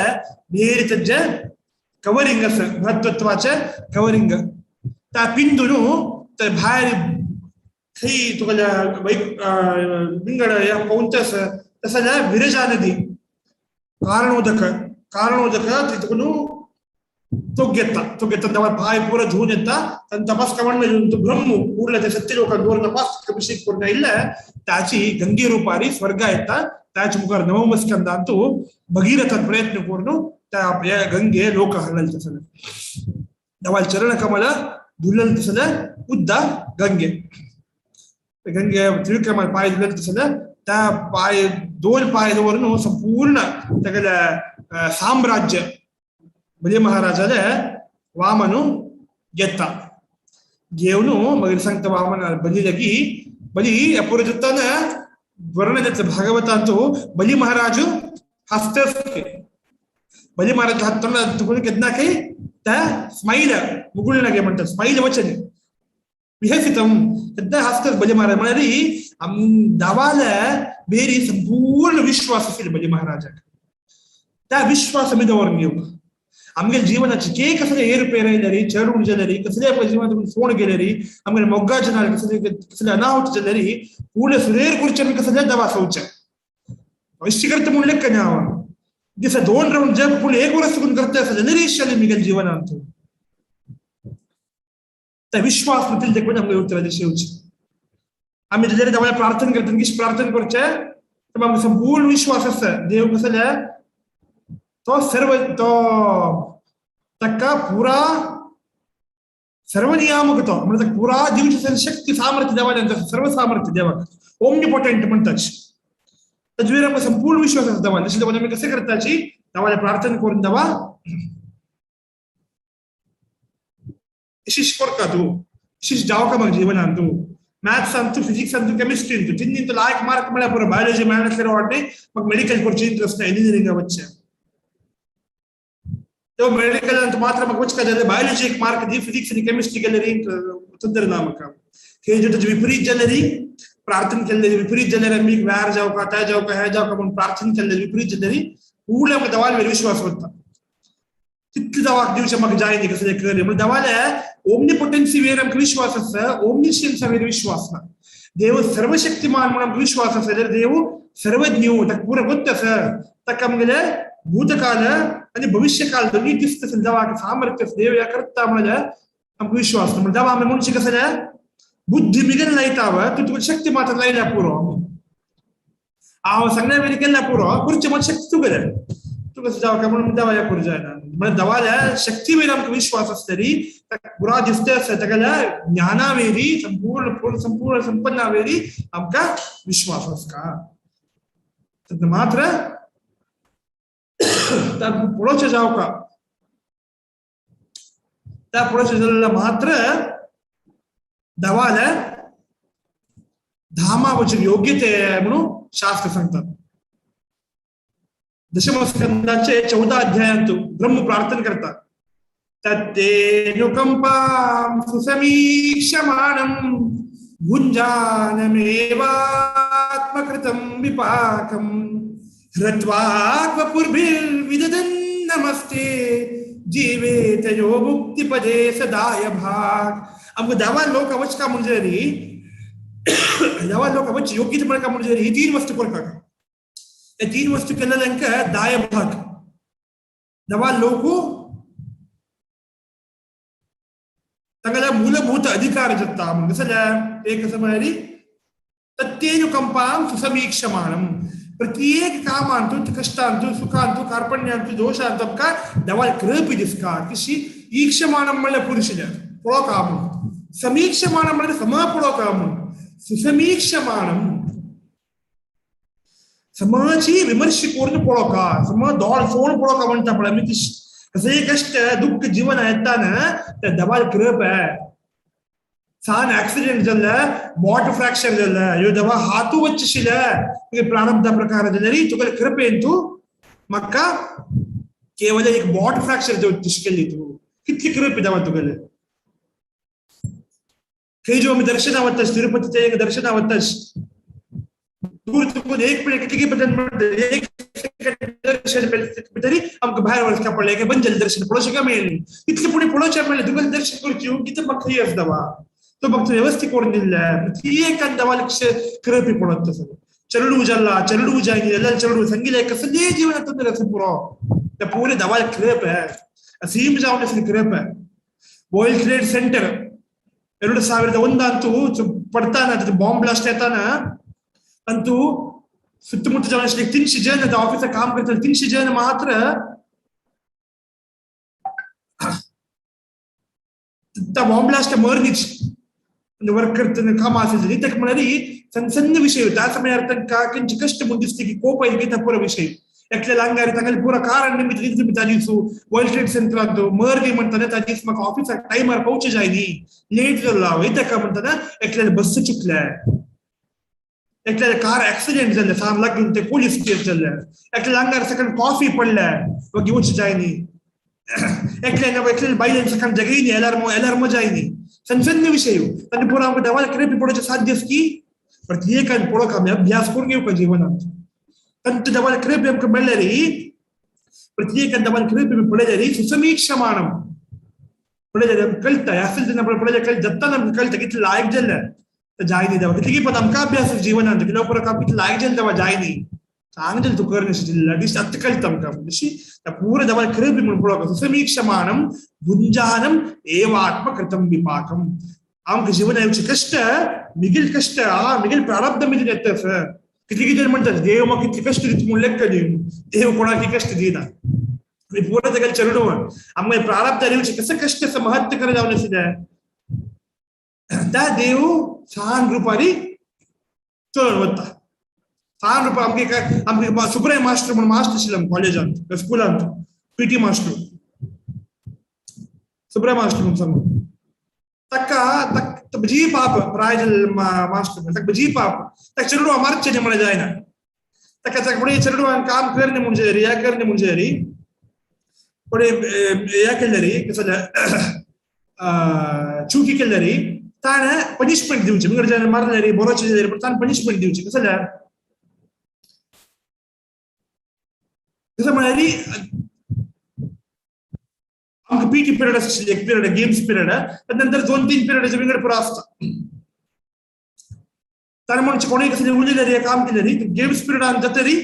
ಬೇರೆ ತಜ್ಜ ಕವರಿಂಗ್ ಅಸ ಮಹತ್ವತ್ವಾಚ ಕವರಿಂಗ್ ತಾ ಪಿಂದುನು ತ ಬಾರಿ ಕೈ ತುಗಲ ಬಿಂಗಡ ಯಾ ಪೌಂತಸ ತಸಲ ವಿರಜಾ ನದಿ ಕಾರಣೋದಕ ತಿತುನು ತೊಗ್ಗೆತ್ತ ದವ ಬಾಯಿ ಪೂರ ಧೂನೆತ್ತ ತನ್ನ ತಪಸ್ ಕವಣ್ಣ ಬ್ರಹ್ಮ ಕೂಡಲೇ ಸತ್ಯಲೋಕ ದೂರ ತಪಸ್ ಅಭಿಷೇಕ ಕೊಡ್ನ ಇಲ್ಲ ತಾಚಿ ಗಂಗೆ ರೂಪಾರಿ ಸ್ವರ್ಗ ಎತ್ತ त्याच मुखार नवम स्कंदांतू भगीरथ प्रयत्न करून त्या गंगे लोक हरल तसलं दवाल चरण कमल धुलल तसलं उद्दा गंगे त्रिविक्रम पाय धुलल तसलं त्या पाय दोन पायवरून संपूर्ण त्याला साम्राज्य बली महाराजाला वामनु घेता घेऊन मग सांगता वामन बली लगी बली अपुरजतान वर्णन भागवतांतू बली महाराजु हस्तस्के बली महाराज हाताला तुकडे कितना काही त्या स्माईल मुकुळनागे म्हणतात स्माईल वचन विहसितम कितना हस्तस बली महाराज म्हणाली दावाला बेरी संपूर्ण विश्वास असेल बली महाराजाक त्या विश्वासमिदवर घेऊ आमगे जीवनाची के कसले ಏರುಪೇರು ಇಲ್ಲರಿ ಚಳುವಳಿ ಜಲರಿ कसले जीवनात फोन गेलेरी आमगे मोग्गा जनार कसले अनाहुत जलरी पूर्ण सुरेर खुर्चन कसले दवा सौच वैश्चिकर्त म्हणले कन्यावा दिस दोन राउंड जग पूर्ण एक वर्ष सुन करते असले निरीक्षण मिगल जीवनांत त्या विश्वास मधील देखो आमगे उत्तर दिशेउच आम्ही जरी दवा प्रार्थना करतो की प्रार्थना करचे तर आमगे संपूर्ण विश्वास असते देव कसले तो सर्व तो तक्का पूरा सर्वनियामक तो म्हणजे पूरा दिवसाची शक्ती सामर्थ्य देवाने सर्व सामर्थ्य देवा ओमनिपोटेंट म्हणतात तज्वीर आमका संपूर्ण विश्वास असतो देवा जशी देवाने कसे करताची देवाला प्रार्थना करून देवा यशीश करता तू यशीश जाव का मग जीवनात तू maths Antu physics Antu chemistry Antu तिन्ही लायक मार्क मिळा पूरा बायोलॉजी मॅथ्स वाटते मग मेडिकल पुढची इंटरेस्ट इंजिनिअरिंग वच्चे तो मेडिकल अंत मात्र मग कुछ का जले बायोलॉजी एक मार्क दी फिजिक्स आणि केमिस्ट्री गेलेरी तंत्र नामक हे जो तुझे विपरीत जलेरी प्रार्थना केलेली विपरीत जलेरी मी व्यार जाऊ का त्या जाऊ का हे जाऊ का म्हणून प्रार्थना केलेली विपरीत जलेरी पूर्ण मग दवाल वर विश्वास होता किती दवा दिवस मग जाईने कसले करे मग दवाला ओमनिपोटेन्सी वेर आमक विश्वास असता ओमनिशियन्स वेर विश्वास ना देव सर्वशक्तिमान म्हणून विश्वास असेल देव सर्वज्ञ तक पूर्ण गोत्त सर तक आमगले भूतकाल आणि भविष्यकाल दोन्ही दिसत असेल जेव्हा सामर्थ्य देव या करता म्हणजे आमक विश्वास म्हणजे जेव्हा आम्ही मनुष्य कसं बुद्धी मिगल लायतावं तू तुका शक्ती मात्र लायला पुरो आव सगळ्या वेळी केला पुरो पुढची मग शक्ती तू गेले तू कसं जावं का म्हणून दवा या पुढे जायना म्हणजे दवाला शक्ती वेळी आमक विश्वास असतरी पुरा दिसते असं त्याला ज्ञानावेरी संपूर्ण संपन्नावेरी आमका विश्वास असका तर मात्र त्या पुढच्या जाव का त्या पुढच्या जणाला मात्र दवाला धामावची योग्यते म्हणून शास्त्र सांगतात दशमस्कंदाचे 14 अध्यायांत ब्रह्म प्रार्थना करतात. तत्तेनुकंपां सुसमीक्षमाणं भुञ्जानमेवात्मकृतं विपाकं हृत्वाक्वपुर्भिर्विदधन् नमस्ते जीवेत यो मुक्तिपदे सदाय भाग. आमकां देवा लोक अवच का म्हणजे री देवा लोक अवच योग्य म्हणका म्हणजे ही 3 वस्तू करतात. हे 3 वस्तू केलेल्यांक दाय भाग देवा लोक तांकां मूलभूत अधिकार जाता. कसं एक कसं म्हळ्यार तत्तेनुकंपां सुसमीक्षमाणं प्रत्येक कामांतू कष्टांतू सुखांतू कार्पण्यातू दोषांतू आमकां देवाल कृपा दिसता. कशी ईक्षमाणं म्हणल्यार पुरुषां पळोवप म्हणून, समीक्षमाणं म्हणल्यार समा पळोवप म्हणून, सुसमीक्षमाणं समाची विमर्श करून पळोवप, समा दोळ फोन पळोवप म्हणटा पळय आमी. कसंय कष्ट दुःख जीवन येताना त्या देवाल कृपा. सान ऍक्सिडेंट जाल्ला, बोट फ्रॅक्चर जाल्ला, ह्यो देवा हातू वचशिल्ला प्रारब्धा प्रकार जाल्यार तुका कृपेन तू म्हाका केवळ एक बोट फ्रॅक्चर दिवची केल्ली. तू कितली कृपा देवा तुगेले. खंय जो आमी दर्शना वताच, तिरुपतीचे एक दर्शना वताच दूर चुकून एक मिनिट कितली बदल एक दर्शन तरी आमकां भायर वचपा पडलें की बंद जालें दर्शन पळोवचें काय मेळ्ळें. इतलें फुडें पळोवचें मेळ्ळें तुगेलें दर्शन करचें कितें म्हाका खंय आसा देवा. तो म्हाका वेवस्थीत करून दिल्ले. प्रत्येकान देवा लक्ष कृपी पळोवप. तसं चरडू जाल्ला चरडू जायनी जाल्यार चरडू संगीत कसलेय जिवनांत असो पुरो त्या पुरे देवाल कृप असीम जावन आसली कृप. वर्ल्ड ट्रेड सेंटर 2001 ಅಂತೂ ಪಡ್ತಾನ ಬಾಂಬ್ ಬ್ಲಾಸ್ಟ್ ಆಯ್ತಾನ ಅಂತೂ ಸುತ್ತಮುತ್ತ ಜನ 300 ಜನ ಆಫೀಸ್ काम करतात. 300 जण मात्र त्या बॉम्ब ब्लास्ट मरणीच वर्कर काम असेल तक म्हणाली सಣ್ಣ सಣ್ಣ विषय त्या समयार तनका किंची कष्ट मुंदिस्ती की कोप येईल की पुरा विषय एकल्या लांगारी तांगेल पुरा कारण निमित्त निमित्त दिसू वर्ल्ड ट्रेड सेंटर अंतो मरली म्हणताना त्या दिस म्हाका ऑफिसाक टायमार पोवचे जायनी लेट जाला वयता म्हणताना एकल्या बस चुकल्या एकल्या कार ऍक्सिडेंट जाल्ले साम लागून ते पोलीस केस जाल्ले एकल्या लांगार सकन कॉफी पडल्या व घेवचे जायनी एकल्या बायलेन सकन जगयनी अलार्म जायनी सಣ್ಣ सಣ್ಣ विषय तांणी पुरा आमकां देवाला कृपे पडोवचे साध्य की प्रत्येकान पळोवक आमी अभ्यास करून घेवपा जिवनांत अंत देवाला कृपे आमकां मेळ्ळ्यार प्रत्येकान देवाला कृपे पळयल्यार सुसमीक्षमाणं पळयल्यार कळटा असेल तेन्ना पळयल्यार कळटा दत्तान आमकां कळटा कितलें लायक जाल्ले जायनी देवा कितली पण आमकां अभ्यास जिवनांत कित्याक पुरो काम कितलें लायक जाल्ले देवा जायनी सांगलें तूं कर नाशिल्लें जिल्ला दिस आतां कळटा आमकां अशी पुरो देवाला कृपे म्हणून पळोवप सुसमीक्षमाणं भुञ्जानम् एव आत्मकृतं विपाकं आमकां जिवनाचे कष्ट मिगील कष्ट मिगील प्रारब्ध मिगील येता सर कितली कितें म्हणटात देव म्हाका कितले कष्ट दिता म्हूण लेख दी देव कोणाक कष्ट दिना पुरो तेगेले चरडो आमगे प्रारब्ध दिवचे कसं कष्ट महत्व करे जावन आशिल्लें त्या देव सान रुपारी चलोवन वता सान रुपा आमगे सुब्रय मास्टर म्हणून मास्टर आशिल्लो कॉलेजांत स्कुलांत पीटी मास्टर सुब्रय मास्टर म्हणून सांगू ताका बजी पाप प्रायज मास्टर ताका बजी पाप ताका चेडूं मारचें म्हण जायना ताका फुडें चेडूं काम करना म्हणजे ह्या करना म्हणजे फुडें हें केल्लें कसं चुकी केल्लें ताणें पनिशमेंट दिवचें म्हणजे मारलें बरोचें जाल्यार पूण ताणें पनिशमेंट दिवचें कसं जाल्यार म्हळ्यार आमकां पीटी पिरियड आशिल्ली एक पिरियड गेम्स पिरियड नंतर 2-3 पिरियडाचे वेगळे पुरो आसता ताणें म्हणचें कोणूय कसलें उलयलें काम केलें गेम्स पिरियडान जातरी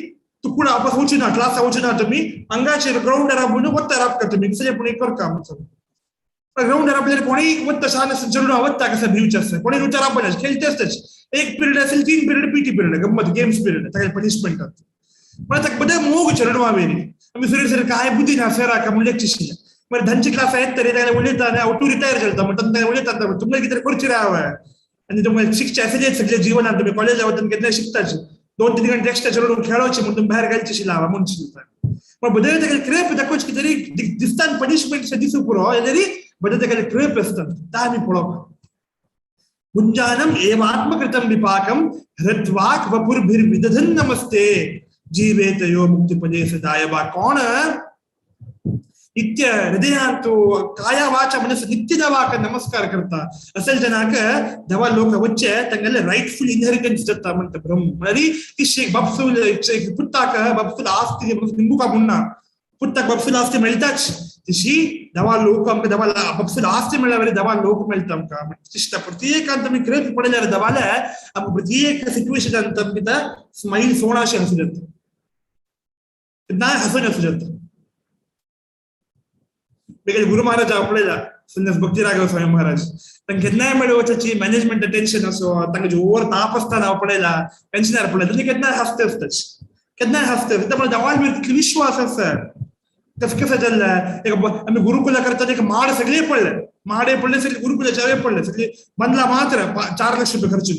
तूं कुणा वापस वचूं ना क्लासा वचूं ना तुमी हांगाचेर ग्रावंडार राबून वत्ता राबता तुमी कसलें पूण कर काम ग्राउंडार आपल्याला कोणी वत्ता शान चेडूं वत्ता कसं भिवचें आसता कोणी उतर राबना खेळटे आसताच एक पिरियड असेल 3 पिरियड पीटी पिरियड गंमत गेम्स पिरियड ताका पनिशमेंट म्हळ्यार ताका बरें मोग चेडूं हांवें आमी सर काय बुद्धी ना सर का म्हण लेक्चर మరి దంచి క్లాస్ అయితేనే దాని ఉಳಿತಾನೆ ಔಟು ರಿಟೈರ್ ಹೇಳ್ತಾ ಮತ್ತೆ ಉಳಿತಾನೆ तुम्हाला किती खुर्ची राहावं आणि तुम्हाला शिक्षा असेल सगळे जीवनात तुम्ही कॉलेज जावं किती शिकताच 2-3 घंटे एक्स्ट्रा चढून खेळायची म्हणून बाहेर घालची शिलावा म्हणून मग बदल क्रेप दाखवच की तरी दिसतान पनिशमेंट दिसू पुरो तरी बदल क्रेप असतात ता आम्ही पळोवप भुञ्जानम् एव आत्मकृतं विपाकं हृद्वाक् वपुर्भिर्विदधन् नमस्ते जीवेत यो मुक्ति पदे सदाय बा कौन नित्य हृदयांतु काया वाचा मनस नित्य दवाक नमस्कार करता असल जनाक दवा लोक वच्चे तंगले राइटफुल इनहेरिटेंस दत्ता मंत ब्रह्म मरी किसी बब्सुल पुत्ताक बब्सुल आस्ति निंबू का मुन्ना पुत्तक बब्सुल आस्ति मिलताच तिशी दवा लोक हमके दवा बब्सुल आस्ति मिलवरी दवा लोक मिलतम का तिष्ट प्रत्येक अंत में क्रेप पड़े दवाले अब प्रत्येक सिचुएशन अंत में स्माइल सोना से हंसजत इतना हंसजत गुरु महाराज आपल्याला संन्यास भक्ती राघव स्वामी महाराज केन्ना मेळोवची मॅनेजमेंट टेन्शन असो तांकां ओवर ताप आसतना आपल्याला पेन्शनर पडलें तांणी केन्ना हसते त्यामुळे देवान तितलो विश्वास आसा कसं कसं जाल्लें एक आमी गुरुकुल करता एक माड सगळे पडले सगळे गुरुकुलाचे पडले सगळे बंदला मात्र 4 लाख रुपये खर्च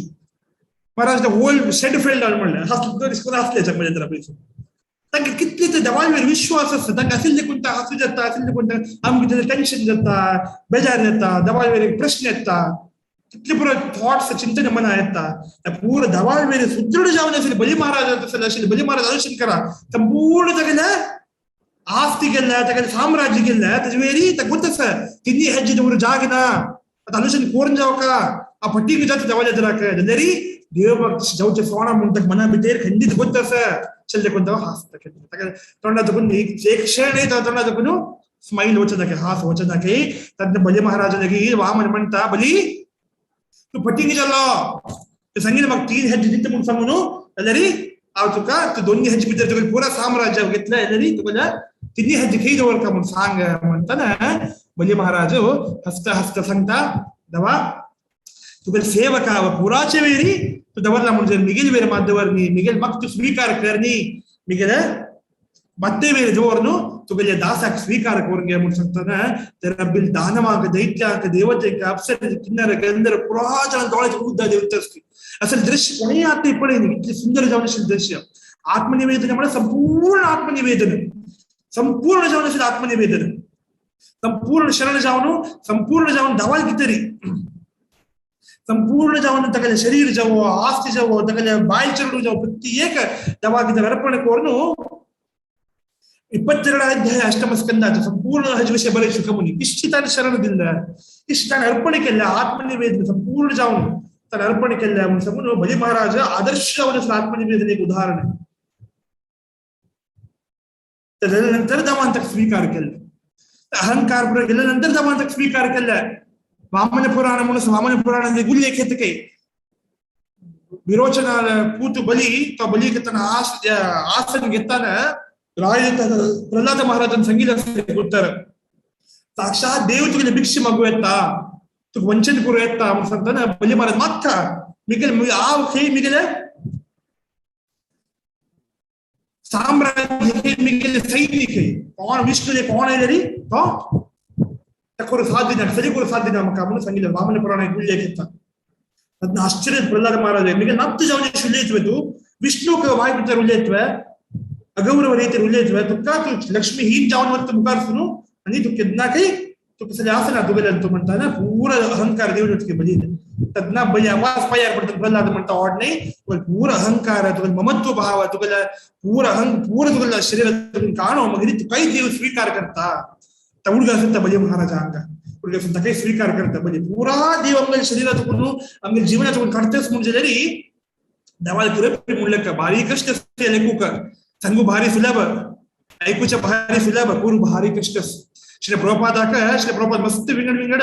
महाराज होल शेड फेल्ड म्हणले हसले म्हणजे पैसे तांकां कितले ते देवाचेर विश्वास आसता तांकां आशिल्ले कोणता हांसूं जाता आशिल्ले कोणता आमकां टेन्शन जाता बेजार जाता देवाचेर एक प्रश्न येता कितले पुरो थॉट्स चिंतन मना येता पूर्ण देवाचेर सुदृढ जावन आशिल्ले बली महाराज आशिल्ले बली महाराज दर्शन करा संपूर्ण तागेले आस्ती गेल्ले तागेले साम्राज्य गेल्ले ताजे वेरी ताका ಗೊತ್ತ ಸರ್ ತಿನ್ನಿ ಹೆಜ್ಜೆ ದೂರ ಜಾಗನ ಅದು ಅನುಸನ್ ಕೋರ್ನ್ ಜಾವಕ ಆ ಪಟ್ಟಿಗೆ ಜಾತಿ ದೇವಾಲಯ ದರಾಕ ದರಿ ದೇವಭಕ್ತಿ जावचे सोना म्हणतात मना भितर खंडित ಗೊತ್ತ ಸರ್ चलते कोणता हासता तोंडात एक क्षण तोंडात स्माइल वचनाके हास वचनाके तज्ञ बली महाराज लगी वामन म्हणता बली तू पट्टी चलो संगीत मग 3 ಹೆಜ್ಜೆ ನಿಂತು ಮುಂದೆ ಸಂಗುನು ಎಲ್ಲರಿ ಆ ತುಕ तू 2 ಹೆಜ್ಜೆ ಬಿದ್ದರೆ तुका पूरा साम्राज्य घेतलं ಎಲ್ಲರಿ तुला 3 ಹೆಜ್ಜೆ ಕೈದवर का म्हणून सांग म्हणताना बली महाराज हसता हसता सांगता दवा तुका सेवक पुराचे वेरी तो दवरला म्हणजे मिगेल वेर माध्यवर्नी मिगेल मग तू स्वीकार करनी मिगेल ಮತ್ತೆ ಬೇರೆ ಜೋರ್ನು ತುಗಲೆ ದಾಸಕ್ ಸ್ವೀಕಾರ ಕೋರ್ಗೆ ಮುಟ್ಸಂತಾನೆ ತೆರಬಿಲ್ ದಾನವಾಗ ದೈತ್ಯಾಕ ದೇವತೆಗೆ ಅಪ್ಸರ ಕಿನ್ನರ ಗಂಧರ ಪುರಾಜನ ದೊಳಗೆ ಉದ್ದ ದೇವತಸ್ತಿ ಅಸಲ್ ದೃಶ್ಯ ಕೊನೆಯ ಆತ ಇಪ್ಪಡೆ ಇಟ್ಲಿ ಸುಂದರ ಜವನಶೀಲ ದೃಶ್ಯ ಆತ್ಮನಿವೇದನೆ ಮಾಡ ಸಂಪೂರ್ಣ ಆತ್ಮನಿವೇದನೆ ಸಂಪೂರ್ಣ ಜವನಶೀಲ ಆತ್ಮನಿವೇದನೆ ಸಂಪೂರ್ಣ ಶರಣ ಜಾವನು ಸಂಪೂರ್ಣ ಜಾವನು ದವಾಲ್ ಗಿತ್ತರಿ संपूर्ण जावन तगले शरीर जावो आस्ती जावो तगले बाय चरडू जावो प्रत्येक दवागिದ अर्पण कोरनु 22 अध्याय अष्टम स्कंदाच संपूर्ण हज विषय बरे सुखमुनी इष्टितान शरणदिंದ इष्टितान अर्पण केल्या आत्मनिवेदन संपूर्ण जावन तर अर्पण केल्या म्हणून समून बली महाराज आदर्शवನ आत्मनिवेदन एक उदाहरण त्यानंतर दवांतक स्वीकार केला अहंकार पुढे गेल्यानंतर दवांतक स्वीकार केला वामन पुराण म्हणून वामन पुराण गुल्लेख येत काही विरोचना पूत बली तो बली घेताना आसन घेताना राय प्रल्हाद महाराजांनी सांगितलं उत्तर साक्षात देव तुला भिक्षे मागू येता तू वंचन करू येता म्हणून सांगताना बली महाराज मागता मिगेल आव खे मिगेल साम्राज्य मिगेल सैनिक कोण विष्णू कोण आहे रे तो तकोर साध्य सरिकोर साध्य मग म्हणून सांगितलं वामन पुराण गुल्लेख येता ಅದನ್ನ ಆಶ್ಚರ್ಯ ಪ್ರಹ್ಲಾದ ಮಹಾರಾಜ ನಿಮಗೆ ನತ್ತು ಜವನ ಶುಲ್ಲೇತ್ವದು ವಿಷ್ಣುಕ ವಾಯುಪಿತರ ಉಲ್ಲೇತ್ವ अगौरव रीति उल्लेख तुका तू लक्ष्मी ही जाऊन वक्त मुखार सुनू आणि तू कितना काही तू कसं असं ना तुगेल तू म्हणता ना पूरा अहंकार देऊन के बली तदना बली आवाज पायार पडतात प्रल्हाद म्हणता ऑड नाही पूरा अहंकार तुगेल ममत्व भाव तुगेल पूरा तुगेल शरीर काणो मग तू काही देव स्वीकार करता तवडगा सुद्धा बली महाराज अंग उडगा सुद्धा काही स्वीकार करता बली पूरा देव अंगल शरीरात कोण अंगल जीवनात कोण काढतेस म्हणजे जरी दवाल पुरे मुल्लक बारी कष्ट लेखूक संगू भारी सुलभ ऐकूच्या भारी सुलभ पूर्व भारी कष्ट श्री प्रभुपादाक श्री प्रभुपाद मस्त विंगड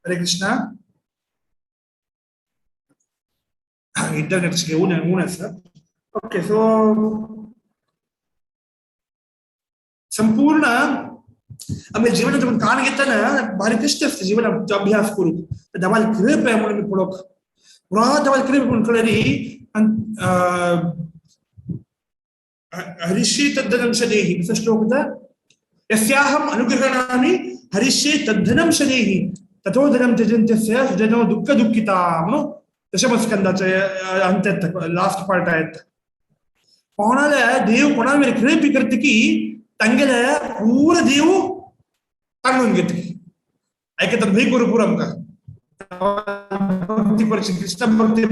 हरे कृष्णा इंटरनेट ऊन सर ओके सो संपूर्ण आम्ही जीवनात पण कान घेताना भारी कष्ट असते जीवन अभ्यास करू दवाल कृप आहे म्हणून मी पडोक पुरा दवाल कृप म्हणून कळली हरिष्ये तद्धनं शनेहि असा श्लोक होता यस्याहम अनुग्रहणामि हरिष्ये तद्धनं शनेहि ततो धनं त्यजन्त्यस्य सुजनो दुःख दुःखिता म्हणून दशमस्कंदाच्या अंत्यात लास्ट पार्ट आहेत कोणाला देव कोणाला मेरे कृपा करते की तंगेला पूरा देव तांगून घेते ऐकतात नाही करू पूर आमका भक्ती परिचित कृष्ण भक्ती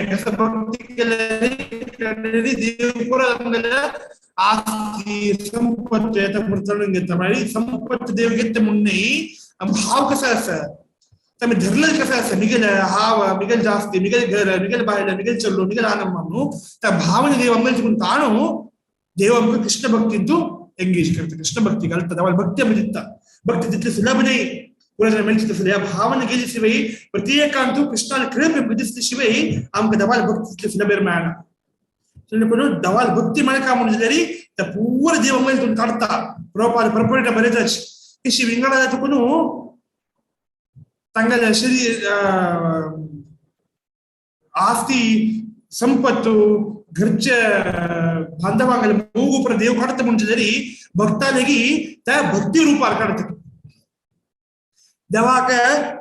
कसं भक्ती केलं देव पुरा आस्ती संपत्त तळून घेता संपत्त देव घेते म्हणून भाव कसा असा તમે ધરલ કસા છે મિગલ હાવ મિગલ જાસ્તી મિગલ ઘર મિગલ બાયલા મિગલ ચલ્લો મિગલ આનંદ મામનું તા ભાવને દેવ અંગલ તાણો देव आमका कृष्ण भक्तींतू एंगेज करते कृष्ण भक्ती घालता दवाल भक्ती आम्ही दिसता भक्ती तिथले सुलभ नाही कोणाच्या मेलची तसले या भावने गेली शिवाय प्रत्येकांतू कृष्णाला कृपा दिसली शिवाय आमका दवाल भक्ती तिथले सुलभ मिळाला पण दवाल भक्ती मला का म्हणून जरी त्या पूर्ण देव अंगल काढता प्रॉपर प्रॉपर्टी बरेच कशी विंगडा जातो पण तंगल शरीर आस्ती संपत्तू घरच्या बांधवांगला मूगुपर देव काढते म्हणजे जरी भक्तालेगी त्या भक्ती रूपार काढते देवाक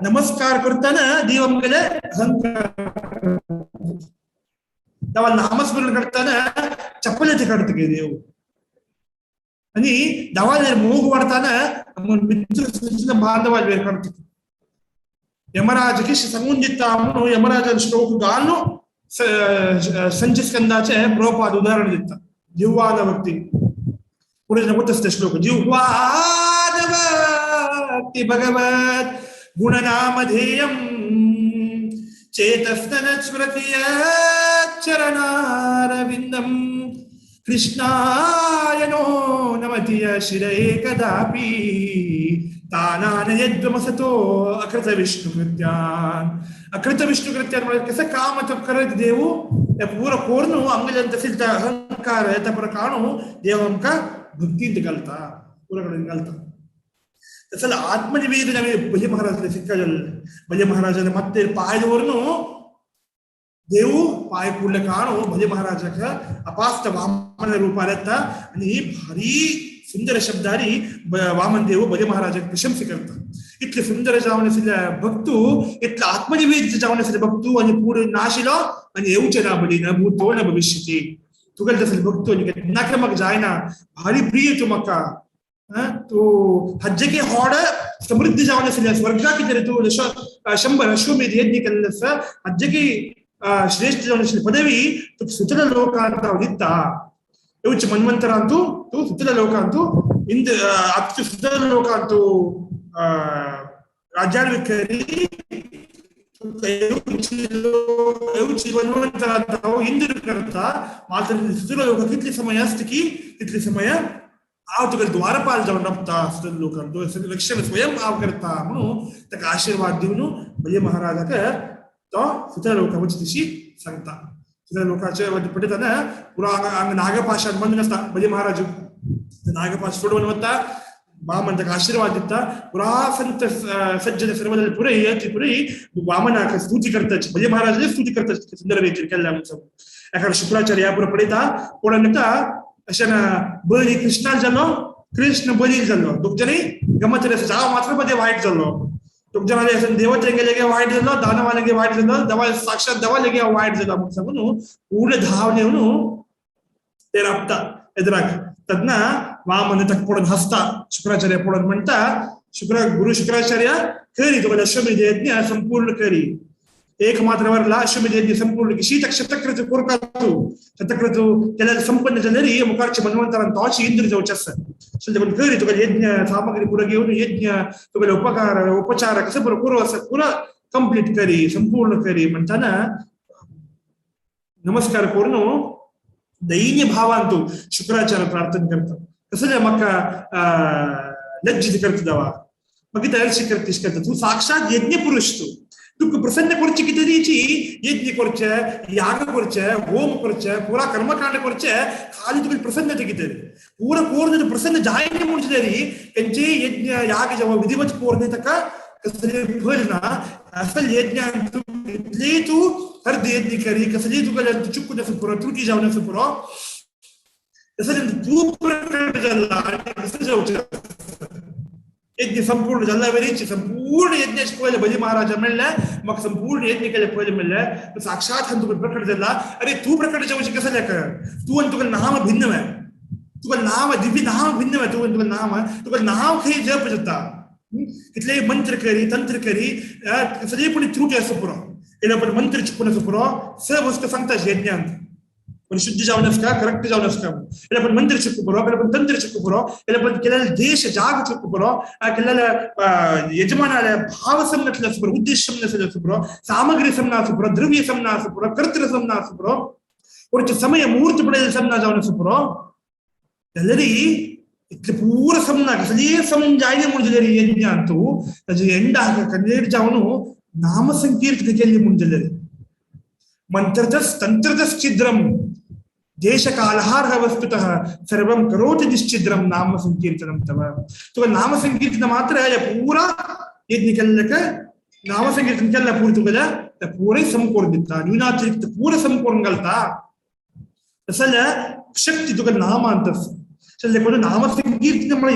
नमस्कार करताना देव आमगेले अहंकार देवा नामस्मरण करताना चपलते काढते देव आणि देवाला मूग वाढताना मित्र बांधवाला वेळ काढते यमराज की सांगून देता म्हणून यमराजाचा श्लोक गाणं संचस्कंदाचे प्रोपाद उदाहरण देतात जिव्हान भक्ती पुढे नकोच असते श्लोक जिव्हान भक्ती भगवत गुणनामधेयं चेतस्नन स्मृतिय चरणारविंदं कृष्णाय नो नमति शिरये कदापि तानानयद्वमसतो अकृत विष्णुकृत्यान् अकृत विष्णुकृत्यान् म्हणजे कसं काम तप करत देव त्या पूर्ण कोरनु अंगलंत असेल त्या अहंकार त्या पर काणू देव आमका भक्तीत घालता पूर्ण घालता तसं आत्मनिवेदन आम्ही बली महाराजाला शिकायला बली महाराजाने ಮತ್ತೆ पायवरनु देव पाय पुढले काणू बली महाराजाचा अपास्त वामन रूपालता आणि भारी सुंदर शब्दारी वामन देव बली महाराजा प्रशंसा करतात इतले सुंदर जावनसले भक्तू इतले आत्मनिवेदित जावनसले भक्तू आणि पुढे नाशिलो आणि येऊचे ना बली ना भूतो ना भविष्यती तुगल तसले भक्तू आणि नाक्रमक जायना भारी प्रिय तुमका तो हज्जे के होड समृद्धी जावनसले स्वर्गा की तरी तो 100 अश्वमेध यज्ञ केलस हज्जे की श्रेष्ठ जावनसले पदवी तो सुतल लोकांत दित्ता एवढे मन्वंतरांतू तो सुतल लोकांतू इंद अति सुतल लोकांतू राज्याविकरी एवढे मन्वंतरांतू इंद्र करता मात्र सुतल लोक कितले समय असते की तितले समय आव तुगल द्वारपाल जाऊन रपता सुतल लोकांतू रक्षण स्वयं आव करता म्हणून त्याका आशीर्वाद देऊन बली महाराजाक तो सुतल लोकांची तशी सांगता लोकांच्या पडताना पुरा अंग नागपाशात बंद नसता बली महाराज नागपाश सोडवून होता वामन आशीर्वाद देता पुरा संत सज्जन सर्व पुरे पुरे वामनाक स्तुती करतात बली महाराज स्तुती करतात सुंदर रीती केल्या एखादा शुक्राचार्य या पुरा पडता पुढे नेता अशा बळी कृष्णाला जालो कृष्ण बळी जालो दोघजणी गमत जाव मात्र मध्ये वाईट झालो तुमच्यामध्ये असं देवते गेले वाईट झालं दानवाले वाईट झालं दवा साक्षात दवा लेगे वाईट झाला मग सांगून पूर्ण धावणे म्हणून ते राबता एदराक तदना वामन तक पडून हसता शुक्राचार्य पडून म्हणता गुरु शुक्राचार्य करी तुम्हाला अश्वमेध यज्ञ संपूर्ण करी एक मात्र वरला अश्वमेध यज्ञ संपूर्ण शीतक शतक्रतु कोरकातू शतक्रतु त्याला संपन्न झालेली मुखारचे मन्वंतरांत तोची इंद्र जाऊच असतात सध्या पण करी तुला यज्ञ सामग्री पुढे घेऊन यज्ञ तुला उपकार उपचार कसं बरं पूर्व असं पुरा कंप्लीट करी संपूर्ण करी म्हणताना नमस्कार करून दैन्य भावांतू शुक्राचार्य प्रार्थना करतात कसं मका लज्जित करत दवा मग तयारशी करतीस करता तू साक्षात यज्ञ पुरुष तू तुक प्रसन्न करचे किती यज्ञ करचे याग करचे होम करचे पूरा कर्मकांड करचे खाली तुक प्रसन्नते किती पूरा कोरने प्रसन्न जायने मुंचे त्यांचे यज्ञ याग जेव्हा विधिवत कोरने तक कसले फल ना असल यज्ञ इतले तू हर यज्ञ करी कसली तुका चुक्कू नस पुरो त्रुटी जाऊ नस पुरो कसले तू प्रकट झाला कसं जाऊ यज्ञ संपूर्ण जल्ला वेरीची संपूर्ण यज्ञ पहिले बली महाराज म्हणला मग संपूर्ण यज्ञ केले पहिले म्हणलं साक्षात हम तुका प्रकट झाला अरे तू प्रकट जाऊची कसं लेक तू आणि तुका नाम भिन्न आहे तुका नाम दिव्य नाम भिन्न आहे तुका नाम काही जप जाता कितले मंत्र करी तंत्र करी सगळे पण त्रुटी असं पुरो केला पण मंत्र चिपून असं पुरो सर्व वस्तू सांगता यज्ञांत पण शुद्ध जाऊ नसका करेक्ट जाऊ नसका केला पण मंत्र चिपू पुरो केला पण तंत्र चिपू पुरो केला पण केला देश जाग चिपू पुरो केला यजमानाला भाव समनतलं असं पुरो उद्देश समनतलं असं पुरो सामग्री समना असं पुरो द्रव्य समना असं पुरो कर्तृ समना असं पुरो और समय मुहूर्त पडेल समना जाऊ नसं पुरो ಎಲ್ಲರಿ इतले पूरा समना कसली समजायने मुंजलेरी यज्ञ अंतू त्याचे एंड कन्नेर जावनु नाम संकीर्तन केली मुंजलेरी मंत्रतस तंत्रतस छिद्रम देश कालहार वस्तुतः सर्वं करोति निश्चिद्रम नाम संकीर्तनम तव तो नाम संकीर्तन मात्र या पूरा यज्ञ केलक नाम संकीर्तन केला पूर्ण तुला त्या पूरे समकोर दिता न्यूनातिरिक्त पूरा समकोर घालता असल शक्ती तुका नाम अंतस चल कोण नाम संकीर्तन मला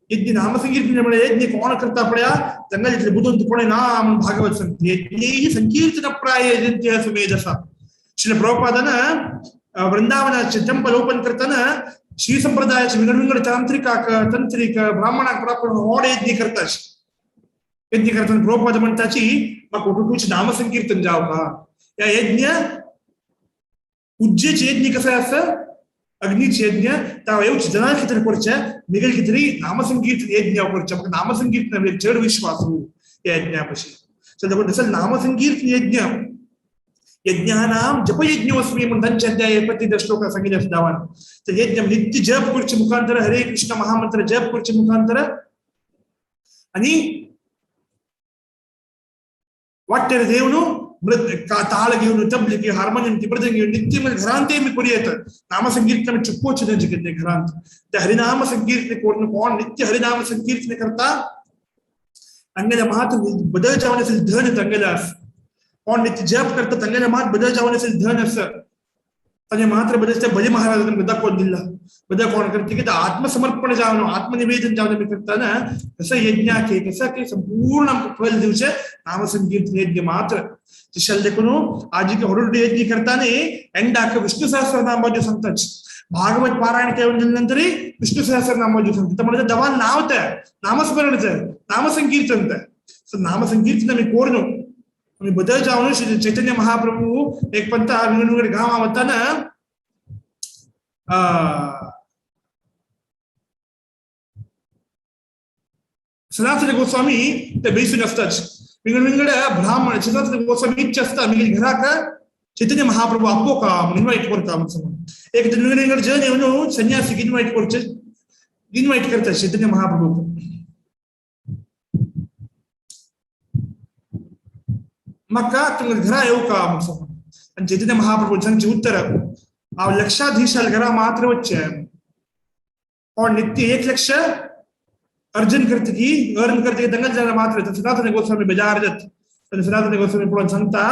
यज्ञ नाम संकीर्तन मला यज्ञ कोण करता पड्या जंगल इतले बुदंत कोणे नाम भागवत संत यज्ञ संकीर्तन प्राय यज्ञ सुमेधसा श्री प्रभुपादन वृंदावनाचे टेंपल ओपन करताना श्री संप्रदायाचे विंगड तांत्रिक ब्राह्मणाक प्राप्त होड यज्ञ करतात यज्ञ करताना प्रभुपाद म्हणताची मग कुठूच नाम संकीर्तन जाव का या यज्ञ उज्जेचे यज्ञ कसं असं अग्नीचे यज्ञ तावेवच जनाल कितरी करचे मिगल कितरी नाम संकीर्तन यज्ञ करचे मग नाम संकीर्तन चढ विश्वासू या यज्ञापशी चल दसल नाम संकीर्तन यज्ञ यज्ञानां जप यज्ञोस्मि म्हणून अध्याय 32 श्लोक सांगितले असदावन तर यज्ञ नित्य जप करचे मुखांतर हरे कृष्ण महामंत्र जप करचे मुखांतर आणि वाटते देवनु मृत का ताल घेऊन तबले की हार्मोनियम ती मृदंग घेऊन नित्य म्हणजे घरांत मी पुरी येतं नाम संकीर्तन चुप्पोच जिकडे घरांत त्या हरिनाम संकीर्तन कोण नित्य हरिनाम संकीर्तन करता अंगला मात बदल जावने असेल धन तंगला कोण नित्य जप करता तंगला मात बदल जावने असेल धन असं आणि मात्र बदलच्या बली महाराजांना दाखवून दिला बदल कोण करते की आत्मसमर्पण जावनो आत्मनिवेदन जावनो मी करताना कसं यज्ञाके कसं के संपूर्ण फल दिवसे नाम संकीर्तन यज्ञ मात्र शल देखो आज के ಹೊರಡು यज्ञ करताना ಎಂಡಾಕ विष्णु सहस्रनाम जो सांगतात भागवत पारायण केल्यानंतर विष्णु सहस्रनाम जो सांगतात म्हणजे दवान नावत नामस्मरणचं नाम संकीर्तन नाम संकीर्तन मी कोरनो मी बदल जाऊन श्री चैतन्य महाप्रभु एक पंथ विंगड गाव आवताना सनातन गोस्वामी ते बेसून असतात विंगड ब्राह्मण सनातन गोस्वामी इच्छा असता मी घराक चैतन्य महाप्रभु आपो का इन्व्हाइट करता एक विंगड जण येऊन संन्यासी इन्व्हाइट करतात चैतन्य महाप्रभु मग का तुम्ही घरा येऊ का आणि चैतन्य महाप्रभूंचे उत्तर लक्षाधीशाल घरा मात्र वच्चे और नित्य 1 लक्ष अर्जन करते की अर्न करते दंगल जाना मात्र सनातन गोस्वामी बेजार जात सनातन गोस्वामी पुढे सांगता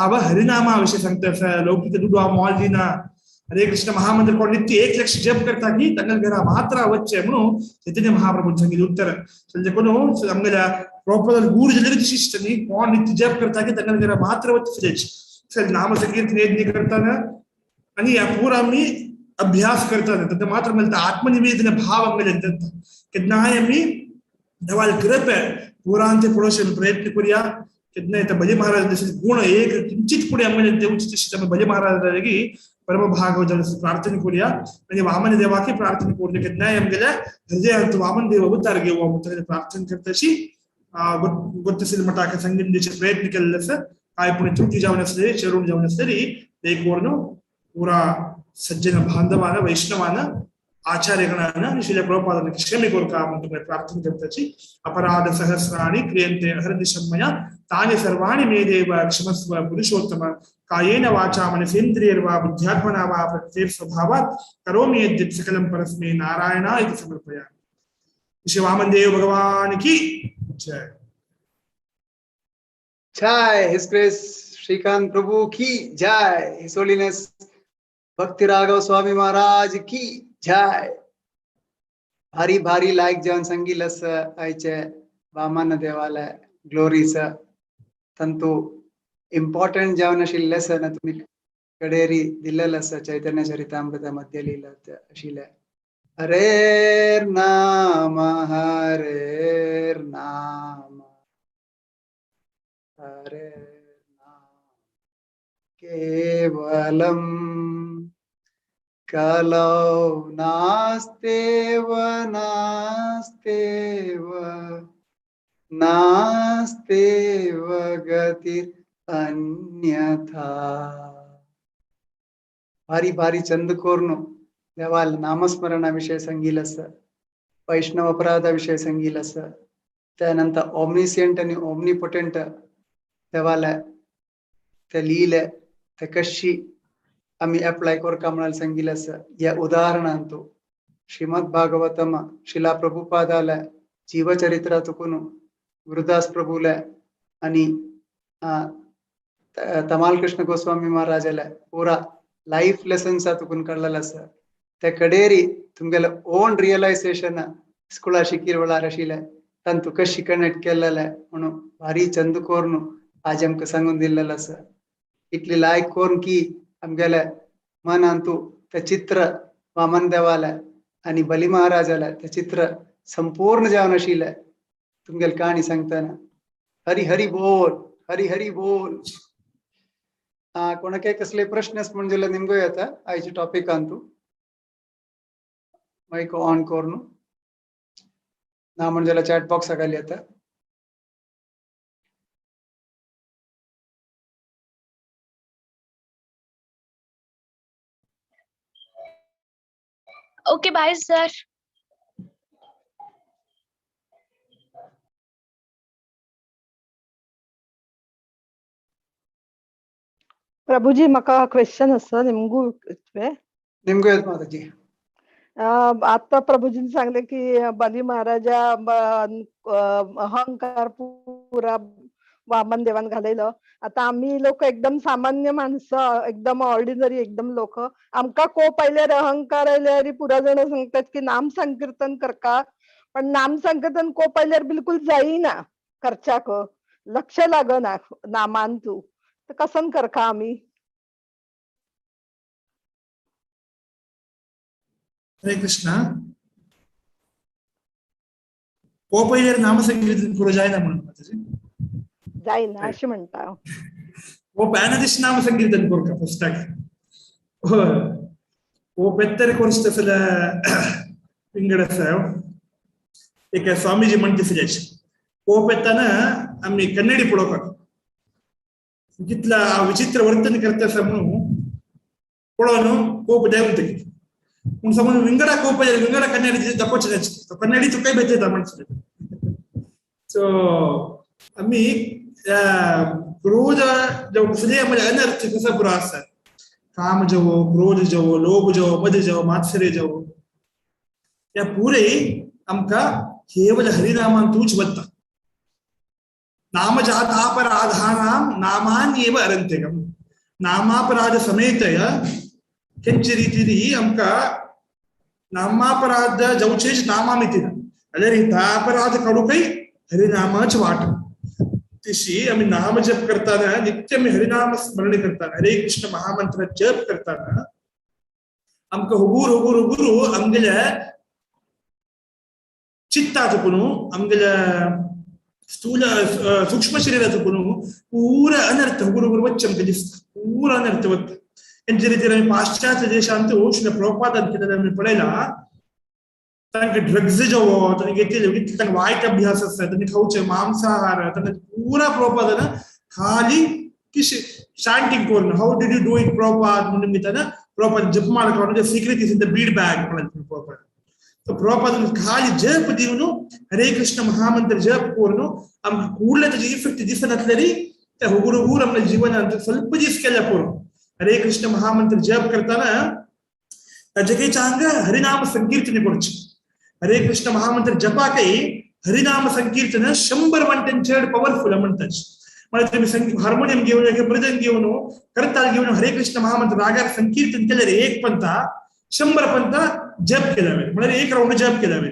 आव हरिनामा विषय सांगता लौकिक दुडवा मौलजीना हरे कृष्ण महामंत्र कोण नित्य 1 लक्ष जप करता की दंगल घरा मात्र वच्चे म्हणून चैतन्य महाप्रभूंचे सांगितले उत्तर म्हणजे कोण अंगला प्रॉपर गूढ़ जलरी शिष्टनी कौन नित्य जप करता की तंगल जरा मात्र वत नाम संकीर्तन यज्ञ करताना आणि या पूरा मी अभ्यास करताना तर मात्र मला आत्मनिवेदन भाव अंगले कितना मी दवाल कृप पुरांते पुढे प्रयत्न करूया कितना तर बली महाराज गुण एक किंचित पुढे अंगले देऊची बली महाराजांगी परम भागवत प्रार्थना करूया म्हणजे वामन देवाकी प्रार्थना करूया कितना अंगले हृदय वामन देव अवतार घेऊ प्रार्थना करताशी गुरुतिसिल मठाक संगीत प्रयत्न केलेलं असं काय पुणे त्रुटी जाऊन असले चरून जाऊन असलेली एक वर्ण पुरा सज्जन बांधवानं वैष्णवानं आचार्यगणानं आणि श्रील प्रभुपादानं क्षमे कोरका म्हणून तुम्ही प्रार्थना करताची अपराध सहस्राणि क्रियन्ते अहर्निशं मया तानि सर्वाणि मे देव क्षमस्व पुरुषोत्तम कायेन वाचा मनसेन्द्रियैर्वा बुद्ध्यात्मना वा प्रकृतेः स्वभावात् करोमि यद्यत् सकलं परस्मै नारायणाय इति समर्पयामि। श्री वामन देव भगवान की जय। जय हिज ग्रेस श्रीकांत प्रभु की जय। हिज होलीनेस भक्ति राघव स्वामी महाराज की जय। भारी भारी लायक जेवण संगीलस आयचे वामन देवालय ग्लोरीस तंतु इम्पॉर्टंट जेवण आशिल्लेस ना तुम्ही कडेरी दिल्लेलस चैतन्य चरितामृत मध्ये लिहिलं आशिल्ले हरेर नाम हरे केवलम कलौ नास्तेव नास्तेव गतिर अन्यथा। भारी भारी चंदकोर्नु देवाल नामस्मरणाविषयी संगीलस वैष्णव अपराधाविषयी संगीलस त्यानंतर ओमनिसियंट आणि ओमनिपोटेंट देवाला ते लिहिले ते कशी आम्ही अप्लाय कोरका म्हणाल सांगितलं या उदाहरणांतू श्रीमद भागवतम शिला प्रभुपादाला जीवचरित्रातून गुरुदास प्रभूला आणि तमाल कृष्ण गोस्वामी महाराजाला पुरा लाईफ लेसन्स तुकून कळलेलं असं त्या कडेरी तुमगेला ओन रिअलायझेशन स्कूला शिकिरवळा रशिला तंतु कशी कनेक्ट केलेलं आहे म्हणून भारी चंदकोरनु आज आमकां सांगून दिलेलं असं इतली लायक कोण की आमगेले मन अंतू ते चित्र वामन देवाला आणि बली महाराजाला ते चित्र संपूर्ण जेवण आशिल्लें तुमगेल कहाणी सांगताना हरी हरी बोल हरी हरी बोल। कोणाके कसले प्रश्न म्हणजे निमगो येता आयचे टॉपिक अंतू माइक ऑन कोरनु ना म्हणजे चॅट बॉक्स खाली येता Okay, bye, sir. प्रभुजी म्हाका क्वेश्चन आसा निमगू निमगो येत माताजी। आता प्रभुजींनी सांगले की बली महाराजा अहंकार पुरा वामन देवान घालयलो। आता आम्ही लोक एकदम सामान्य माणसं एकदम ऑर्डिनरी एकदम लोक आमका को पहिले अहंकार आयल्यार पुरा जण सांगतात की नाम संकीर्तन करका पण नाम संकीर्तन को पहिले बिलकुल जाईना करच्याक लक्ष लागना नामांतू तर कसन करका आम्ही। हरे कृष्णा को पहिले नाम संकीर्तन करू जायना म्हणून जाईना अशी म्हणता वो पैनदिश नाम संकीर्तन कोरका पुस्तक वो बेत्तरे कोर्स्टफल पिंगडस एक स्वामीजी म्हणते वो पेताना आम्ही कन्नडी पळोवपाक जितला विचित्र वर्तन करता म्हणून पळोवन कोप देवते पूण समज विंगडा कोप विंगडा कन्नडी दपोचनाची कन्नडी चुकाय बेचता म्हणते सो आम्ही क्रोध जो स्नेह म्हणजे अनर्थ कसा बुरा असतात काम जवो क्रोध जवो लोभ जवो मद जवो मात्सर्य जवो या पुरे आमका केवल हरिनामांतूच वत्ता नामजातापराधानां नामान्येव अरन्त्यगम नामापराध समेतय केंच रीतिरी आमका नामापराध जवचेच नामामितिना अले रीता अपराध कडुकೈ हरिनामाच वाट तिशी आम्ही नाम जप करताना नित्य मी हरिनाम स्मरण करताना हरे कृष्ण महामंत्र जप करताना आमका हुगूर हुगूर हुगूर आमगेल्या चित्ताचुकून आमगेल्या स्थूल सूक्ष्म शरीराचुकून पूरा अनर्थ हुगूर हुगूर वच्चे आमकां दिसता पूरा अनर्थ वता तेंचे रितीन आमी पाश्चात्य देशांतू श्री प्रभुपादान कितें आमी पळयला तांकां ड्रग्स जवो तांकां घेतले तांकां वायट अभ्यास आसता तांकां खावचे मांसाहार तांकां पूरा प्रभुपादान खाली किश शांटिंग करून how did you do it Prabhupada म्हणून मिताना Prabhupada japa mala the secret is in the bead bag. So Prabhupada khali japa divnu Hare Krishna Mahamantra japa kornu am kudle the effect disanatleri the huguru huram na jivana anta ಸ್ವಲ್ಪ jiskella kornu Hare Krishna Mahamantra japa kartana जगे चांगा हरिनाम संकीर्तन कोरच हरे कृष्ण महामंत्र जपा के हरिनाम संकीर्तन 100 powerful म्हणतात मला तुम्ही हार्मोनियम घेऊन किंवा मृदंग घेऊन करताल घेऊन हरे कृष्ण महामंत्र रागार संकीर्तन केले रे एक पंथा 100 पंथा जप केलावे म्हणजे एक राउंड जप केलावे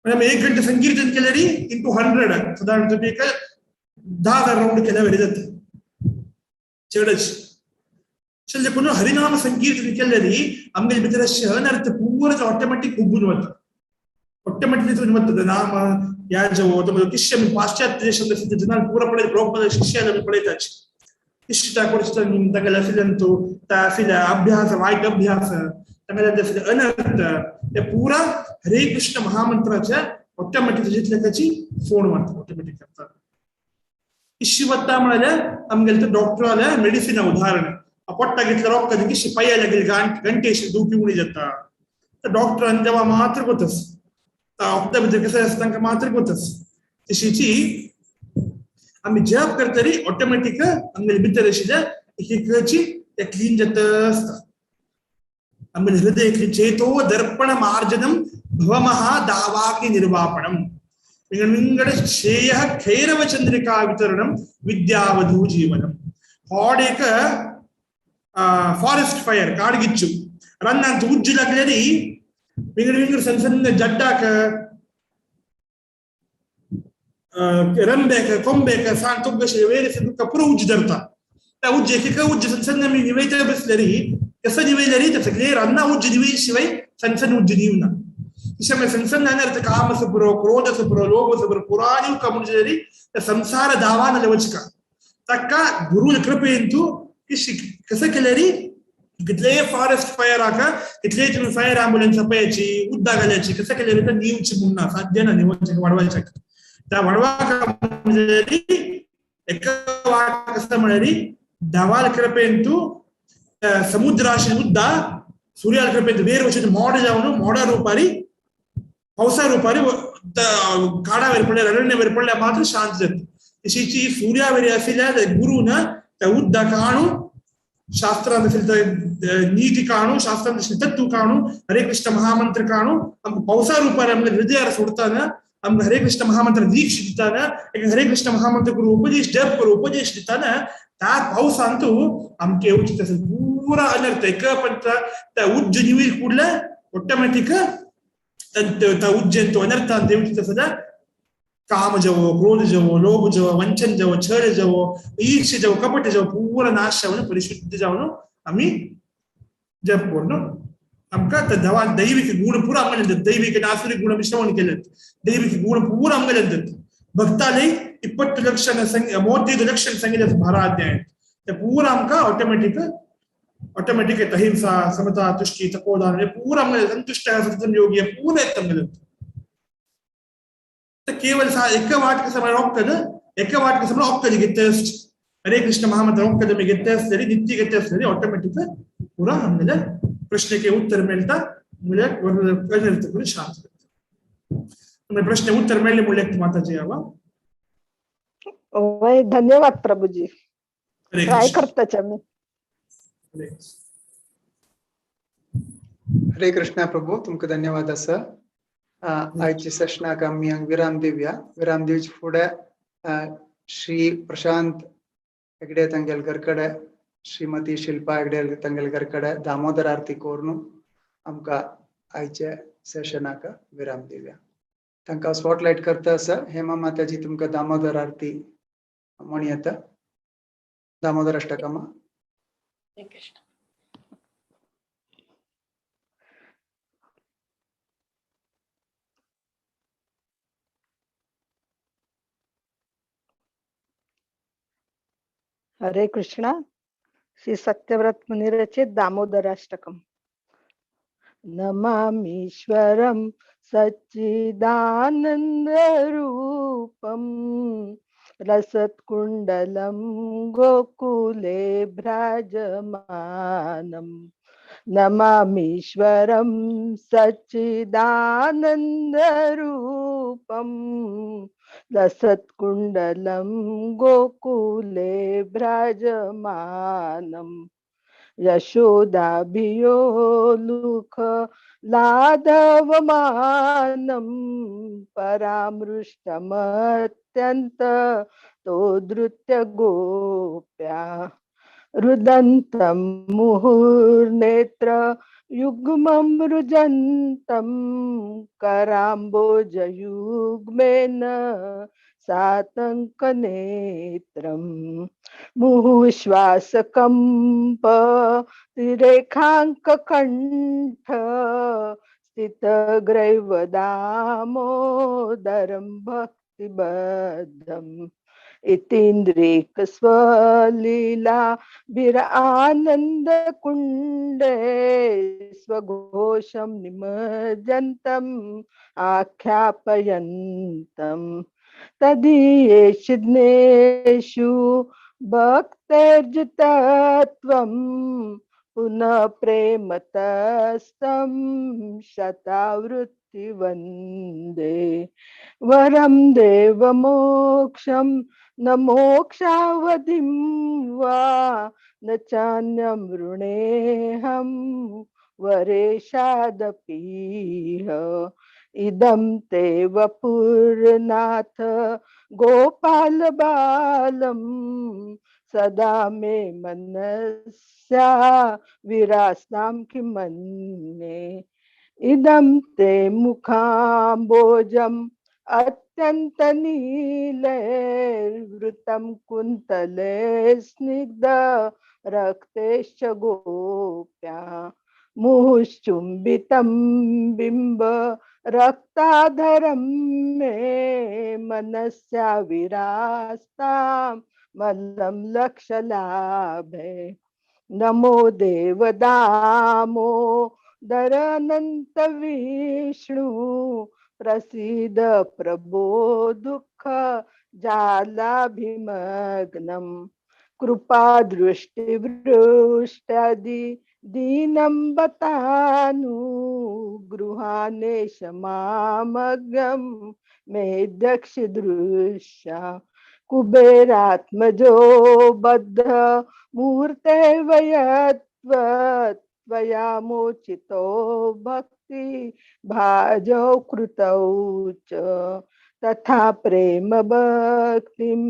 म्हणजे 1 घंटे संकीर्तन केले रे इंटू 100 साधारण तुम्ही एक 10,000 राउंड केलावे रे जात चेडच चल पुनः हरिनाम संकीर्तन केलेली आमगे भितर शहनार्थ पूर्ण ऑटोमॅटिक उबून होतं ऑटोमॅटिक तुम्ही म्हणतात नाम या जो तो किश्य पाश्चात्य देशात सिद्ध जनाल पूरा पडे प्रॉपर शिष्याला पडतात किश्य कोर्स तंगला फिलंतो ता फिला अभ्यास वाईट अभ्यास तंगला फिला अनर्थ ते पूरा हरे कृष्ण महामंत्राच्या ऑटोमॅटिक जितल्या त्याची फोन मारतात ऑटोमॅटिक करतात किश्यवत्ता म्हणाल्या आमगे डॉक्टर आल्या मेडिसिन उदाहरण पट्टा घेतला रोग कधी की शिपायाला गेली घंटेशी दुखी उडी जाता तर डॉक्टर जेव्हा मात्र होतस ऑक्टोबर कसं असतं मात्र होतस तशीची आम्ही जप करतरी ऑटोमॅटिक आम्ही भितर एकेकाची क्लीन जात असतात आम्ही हृदय चेतो दर्पण मार्जनम भवमहा दावाग्नि निर्वापणम विंगड श्रेय खैरव चंद्रिका वितरणम विद्यावधू जीवनम हॉड एक फॉरेस्ट फायर काडगिच्चु रन ಅಂತ ಉಜ್ಜಿ लागलेली विंगड सಣ್ಣ ಸಣ್ಣ ಜಡ್ಡಾಕ ರಂಬೇಕ ಕೊಂಬೇಕ ಸಾನ್ ತೊಗ್ಗಶೆ ವೇರಿಸಿ ದುಕ್ಕ ಪುರ ಉಜ್ಜಿ ದರ್ತ ತಾ ಉಜ್ಜಿ ಏಕ ಉಜ್ಜಿ ಸಣ್ಣ ಸಣ್ಣ ನಿವೇತ ಬಸ್ಲರಿ ಕಸ ನಿವೇಲರಿ ತ ಸಗ್ಲೇರ ಅನ್ನ ಉಜ್ಜಿ ನಿವೇಶಿವೈ ಸಣ್ಣ ಸಣ್ಣ ಉಜ್ಜಿ ನೀವನ ಇಶಮ ಸಣ್ಣ ಸಣ್ಣ ಅನರ್ಥ ಕಾಮಸಪುರ ಕ್ರೋಧಸಪುರ ಲೋಭಸಪುರ ಪುರಾಣಿಯು ಕಮುಜರಿ ಸಂಸಾರ ದಾವಾನಲೆ ವಚಕ ತಕ್ಕ ಗುರುನ ಕೃಪೆಯಂತು कसं केलं रे कितले फॉरेस्ट फायर आका कितले तुम्ही फायर ॲम्ब्युलन्स अपायची उद्दा घालायची कसं केलं रे तर नीवची मुन्ना साध्य ना निवची वाढवायच्या त्या वाढवा म्हणजे एका वाट कसं म्हणाली ढवाल कृपेंतु समुद्राशी उद्दा सूर्याल कृपेंतु ಬೇರೆ ವರ್ಷದ ಮೋಡ ಜಾವನು ಮೋಡ ರೂಪಾರಿ ಹೌಸ ರೂಪಾರಿ ಕಾಡಾ वेरपडले अरण्य वेरपडले मात्र शांत जाते तशीची सूर्यावेरी असलेल्या गुरुना त्या उद्दा काणू शास्त्रांत नीति काणू शास्त्रांत तत्व काणू हरे कृष्ण महामंत्र काणू आमकां पावसा रुपार आमगे हृदयार सोडताना आमकां हरे कृष्ण महामंत्र दीक्ष दिताना एक हरे कृष्ण महामंत्र करून उपदेश जप करून उपदेश दिताना त्या पावसांतू आमके येवची तसं पूरा अनर्थ एक पण त्या उज्ज निवीर कुडले ऑटोमॅटिक त्या उज्जन तो अनर्थांत येवची तसं काम जवो क्रोध जवो लोभ जवो वंचन जवो छळ जवो ईर्ष्य जवो कपट जवो पूर्ण नाश जावन परिशुद्ध जावन आम्ही जप करून आमकां त्या देवा दैविक गुण पुरा आमगे दैविक आनी आसुरिक गुण मिश्रण केलेत दैविक गुण पुरा आमगे भक्ताले 20 लक्षण 35 लक्षण सांगितले 12 अध्याय ते पूरा आमकां ऑटोमॅटिक अहिंसा समता तुष्टी तपोदान पूरा आमगे संतुष्ट सततम योगी पूरा आमगे केवल एक वाट के समय एक वाट के समय ऑक्कल ಗೆಟ್ಟಸ್ಟ್ हरे कृष्ण महामंत्र ऑक्कल में ಗೆಟ್ಟಸ್ಟ್ नित्य ಗೆಟ್ಟಸ್ಟ್ ऑटोमॅटिक पूरा हमने प्रश्न के उत्तर मिलता मुझे अनर्थ पूरी शांत मैं प्रश्न उत्तर मिलने मुझे माता जी आवा ओय धन्यवाद प्रभुजी ट्राय करता मी हरे कृष्ण प्रभु तुमको धन्यवाद सर आजची सेशनाक आम्ही विराम देऊया विराम देवची फुडे श्री प्रशांत हेगडे तंगेलकर कडे श्रीमती शिल्पा हेगडे तंगेलकर कडे दामोदर आरती कोरून आमकां आयचे सेशनाक विराम देऊया तांकां स्पॉटलाइट करता सर हेमा माताजी तुमकां दामोदर आरती म्हण येता दामोदर अष्टकमा हरे कृष्णा श्री सत्यव्रत मुनि रचित दामोदराष्टकम नमामीश्वरं सच्चिदानंद रूपम रसत्कुण्डलं गोकुले भ्राजमानम् नमामीश्वरं सच्चिदानन्दरूपम् लसत्कुण्डलं गोकुले भ्राजमानम् यशोदाभियोलुख लाघवमानं परामृष्टमत्यन्त तो धृत्य गोप्या रुदन्तं मुहुर्नेत्र युग्मं रुजन्तं कराम्बोजयुग्मेन सातङ्कनेत्रम् मुहुश्वासकम्प तिरेखाङ्ककण्ठ स्थितग्रैवदामोदरं भक्तिबद्धम् इतीन्द्रिकस्वलीला विरानन्दकुण्डे स्वघोषं निमज्जन्तम् आख्यापयन्तम् तदीयेषु भक्तैर्जितत्वं पुनः प्रेमतस्तं शतावृत्ति वन्दे वरं देवमोक्षं न मोक्षावधिं वा न चान्यं वृणेऽहं वरेशादपीह इदं ते वपुर्नाथ गोपाल बालम सदा मे मनस्या विरास्तां किमन्ये इदं ते मुखाम्बोजम् अत्यन्तनीलैर्वृतं कुन्तले स्निग्ध रक्तेश्च गोप्या मुहुश्चुम्बितं बिम्ब रक्ताधरं मे मनस्या विरास्तां मलं लक्षलाभे नमो देवदामोदरानन्त विष्णु प्रसीद प्रभो दुःख जालाभिमग्नम् कृपा दृष्टिवृष्टादि दीनं बतानु गृहाणे क्षमामग्नं मे दक्ष दृश्या कुबेरात्मजो बद्ध मूर्ते वयत्वया मोचितो भक्ति भाजौ कृतौ च तथा प्रेम भक्तिं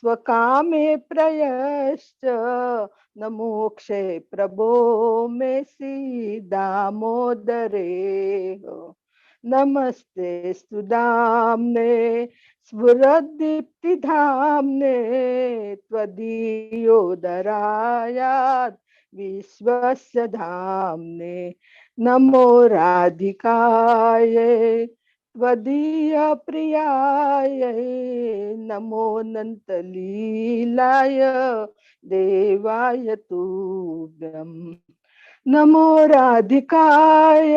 स्वकामे प्रयश्च न मोक्षे प्रभो मेसि दामोदरे नमस्ते स्तुदाम्ने स्फुरदीप्तिधाम्ने त्वदीयोदरायात् विश्वस्य धाम्ने नमो राधिकायै त्वदीय प्रियाय नमो नन्तलीलाय देवाय तुभ्यं नमो राधिकाय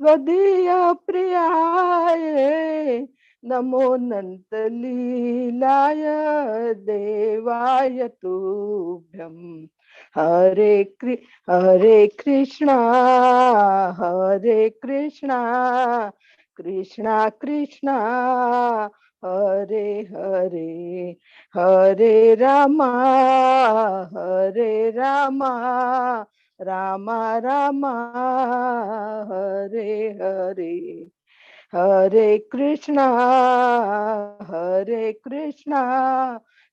त्वदीय प्रियाय नमो नन्तलीलाय देवाय तुभ्यं हरे कृष्णा कृष्णा कृष्णा हरे हरे हरे रामा राम राम हरे हरे हरे कृष्णा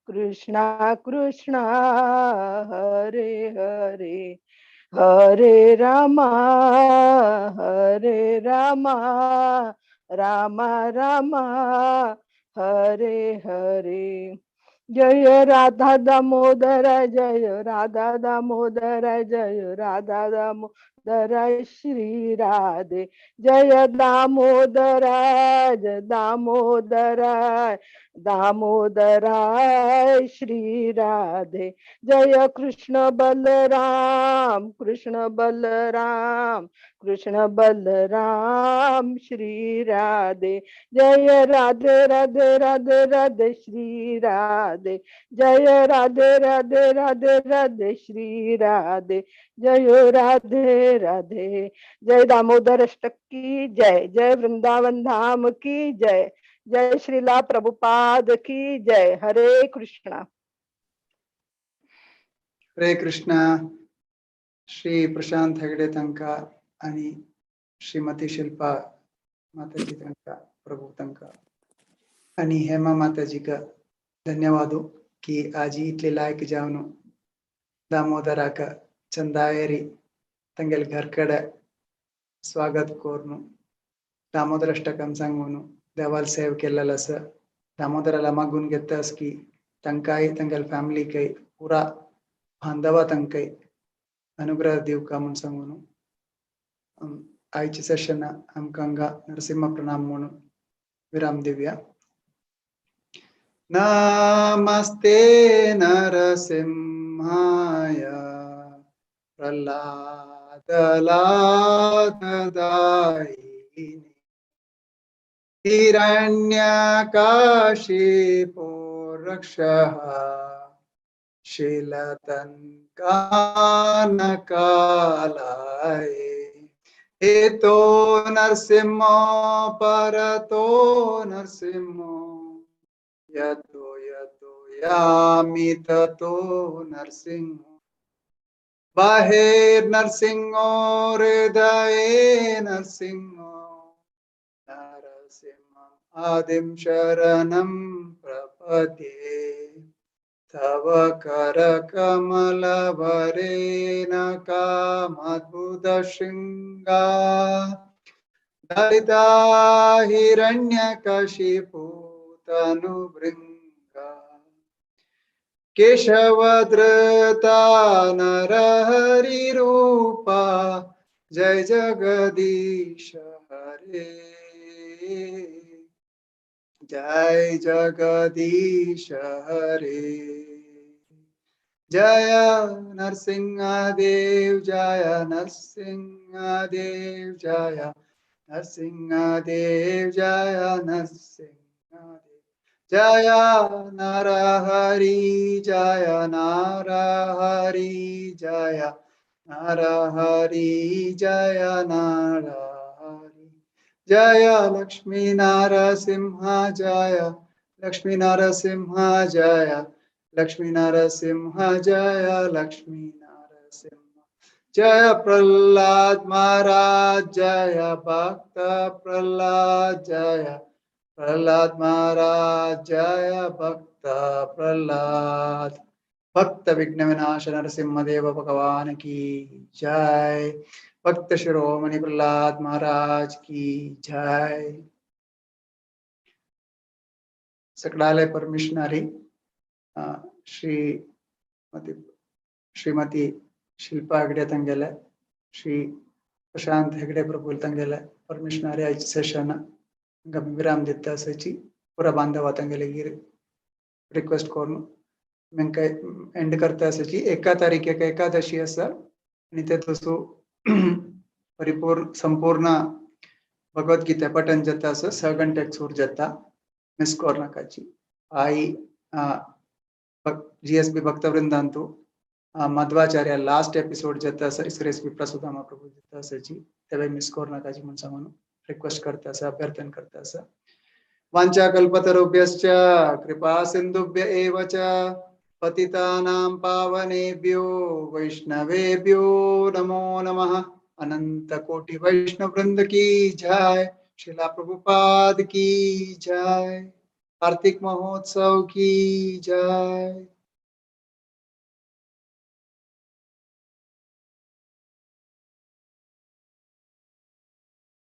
कृष्णा कृष्णा हरे हरे हरे राम राम राम हरे हरे जय राधा दामोदर जय राधा दामोदर जय राधा दामोदर दामोदराय श्री राधे, जय दामोदराय, जय दामोदराय, दामोदराय श्री राधे, जय कृष्ण बलराम, कृष्ण बलराम, कृष्ण बलराम श्री राधे, जय राधे राधे राधे राधे श्री राधे, जय राधे राधे राधे राधे श्री राधे, जय राधे राधे, जय दामोदर अष्टक की जय, जय वृंदावन धाम की जय, जय श्रीला प्रभुपाद की जय। हरे कृष्णा। हरे कृष्णा. श्री प्रशांत हेगडे तंका आणि श्रीमती शिल्पा माताजी तंका, प्रभु तंका आणि हेमा माताजी का धन्यवादों कि आज इतले लायक जावनु दामोदरा का चंदायरी तंगल घर कड़े स्वागत कोरनु दामोदर अष्टकम संगवनु देवाल सेव केल्ललस दामोदरला मगुन गेत्तस की तंकाई तंगल फैमिली कई पूरा बांधवा तंकई अनुग्रह देव का मन संगवनु आईची सेशन हमकंगा नरसिंह प्रणाम मोनु विराम दिव्या. नमस्ते नरसिंहाय प्रह्लादलाददायिने हिरण्यकाशिपो रक्षः शीलतन्कानकालाय हेतो नरसिंहो परतो नरसिंहो यतो यतो यामि ततो नरसिंहो बाहिर्नरसिंहो हृदये नरसिंहो नरसिंहम् आदिं शरणं प्रपद्ये तव करकमलभरेण कामद्भुतशृङ्गा दलिता हिरण्यकशिपु तनुभृङ्गा केशवधृता नरहरिरूपा जय जगदीश हरे, जय जगदीश हरे, जय नरसिंहदेव, जय नरसिंहदेव, जय नरसिंहदेव, जय नरसिंहदेव, जय नरहरि, जय नरहरि, जय नरहरि, जय नरहरि, जय लक्ष्मी नरसिंह, जय लक्ष्मी नरसिंह, जय लक्ष्मी नरसिंह, जय लक्ष्मी नरसिंह, जय प्रह्लाद महाराज, जय भक्त प्रह्लाद, जय प्रह्लाद महाराज, जय भक्त प्रह्लाद, भक्त विघ्न विनाश नरसिंह देव भगवान की जय, भक्त शिरोमणि प्रह्लाद महाराज की जय. सकड़ालय परमिशनरी श्रीमती शिल्पा हेगड़े तंगेले, श्री प्रशांत हेगड़े प्रभु तंगेले परमिशनरी आज सेशन विराम दिता सची पूरा बांधवा तंगेले रिक्वेस्ट कोरनु मैं एंड करता सची 1 तारीखे का एकादशी असा आणि ते तसो परिपूर्ण संपूर्ण भगवद्गीता पठन जाता असं 6 घंटे सूर जाता मिस कोर नाकाची आई जीएसबी भक्तवृंदांतु मध्वाचार्य लास्ट एपिसोड जाता श्रेष्ठ विप्रसुदामा प्रभु जाता सची तेवे मिस कोर नाकाची म्हणून सांगून रिक्वेस्ट करता असा अभ्यर्थन करता असा. वांचा कल्पतरुभ्यश्च कृपा सिंधुभ्य एव च पतितानां पावनेभ्यो वैष्णवेभ्यो नमो नमः. अनंत कोटि वैष्णव वृंद की जय, श्रीला प्रभुपाद की जय, कार्तिक महोत्सव की जय.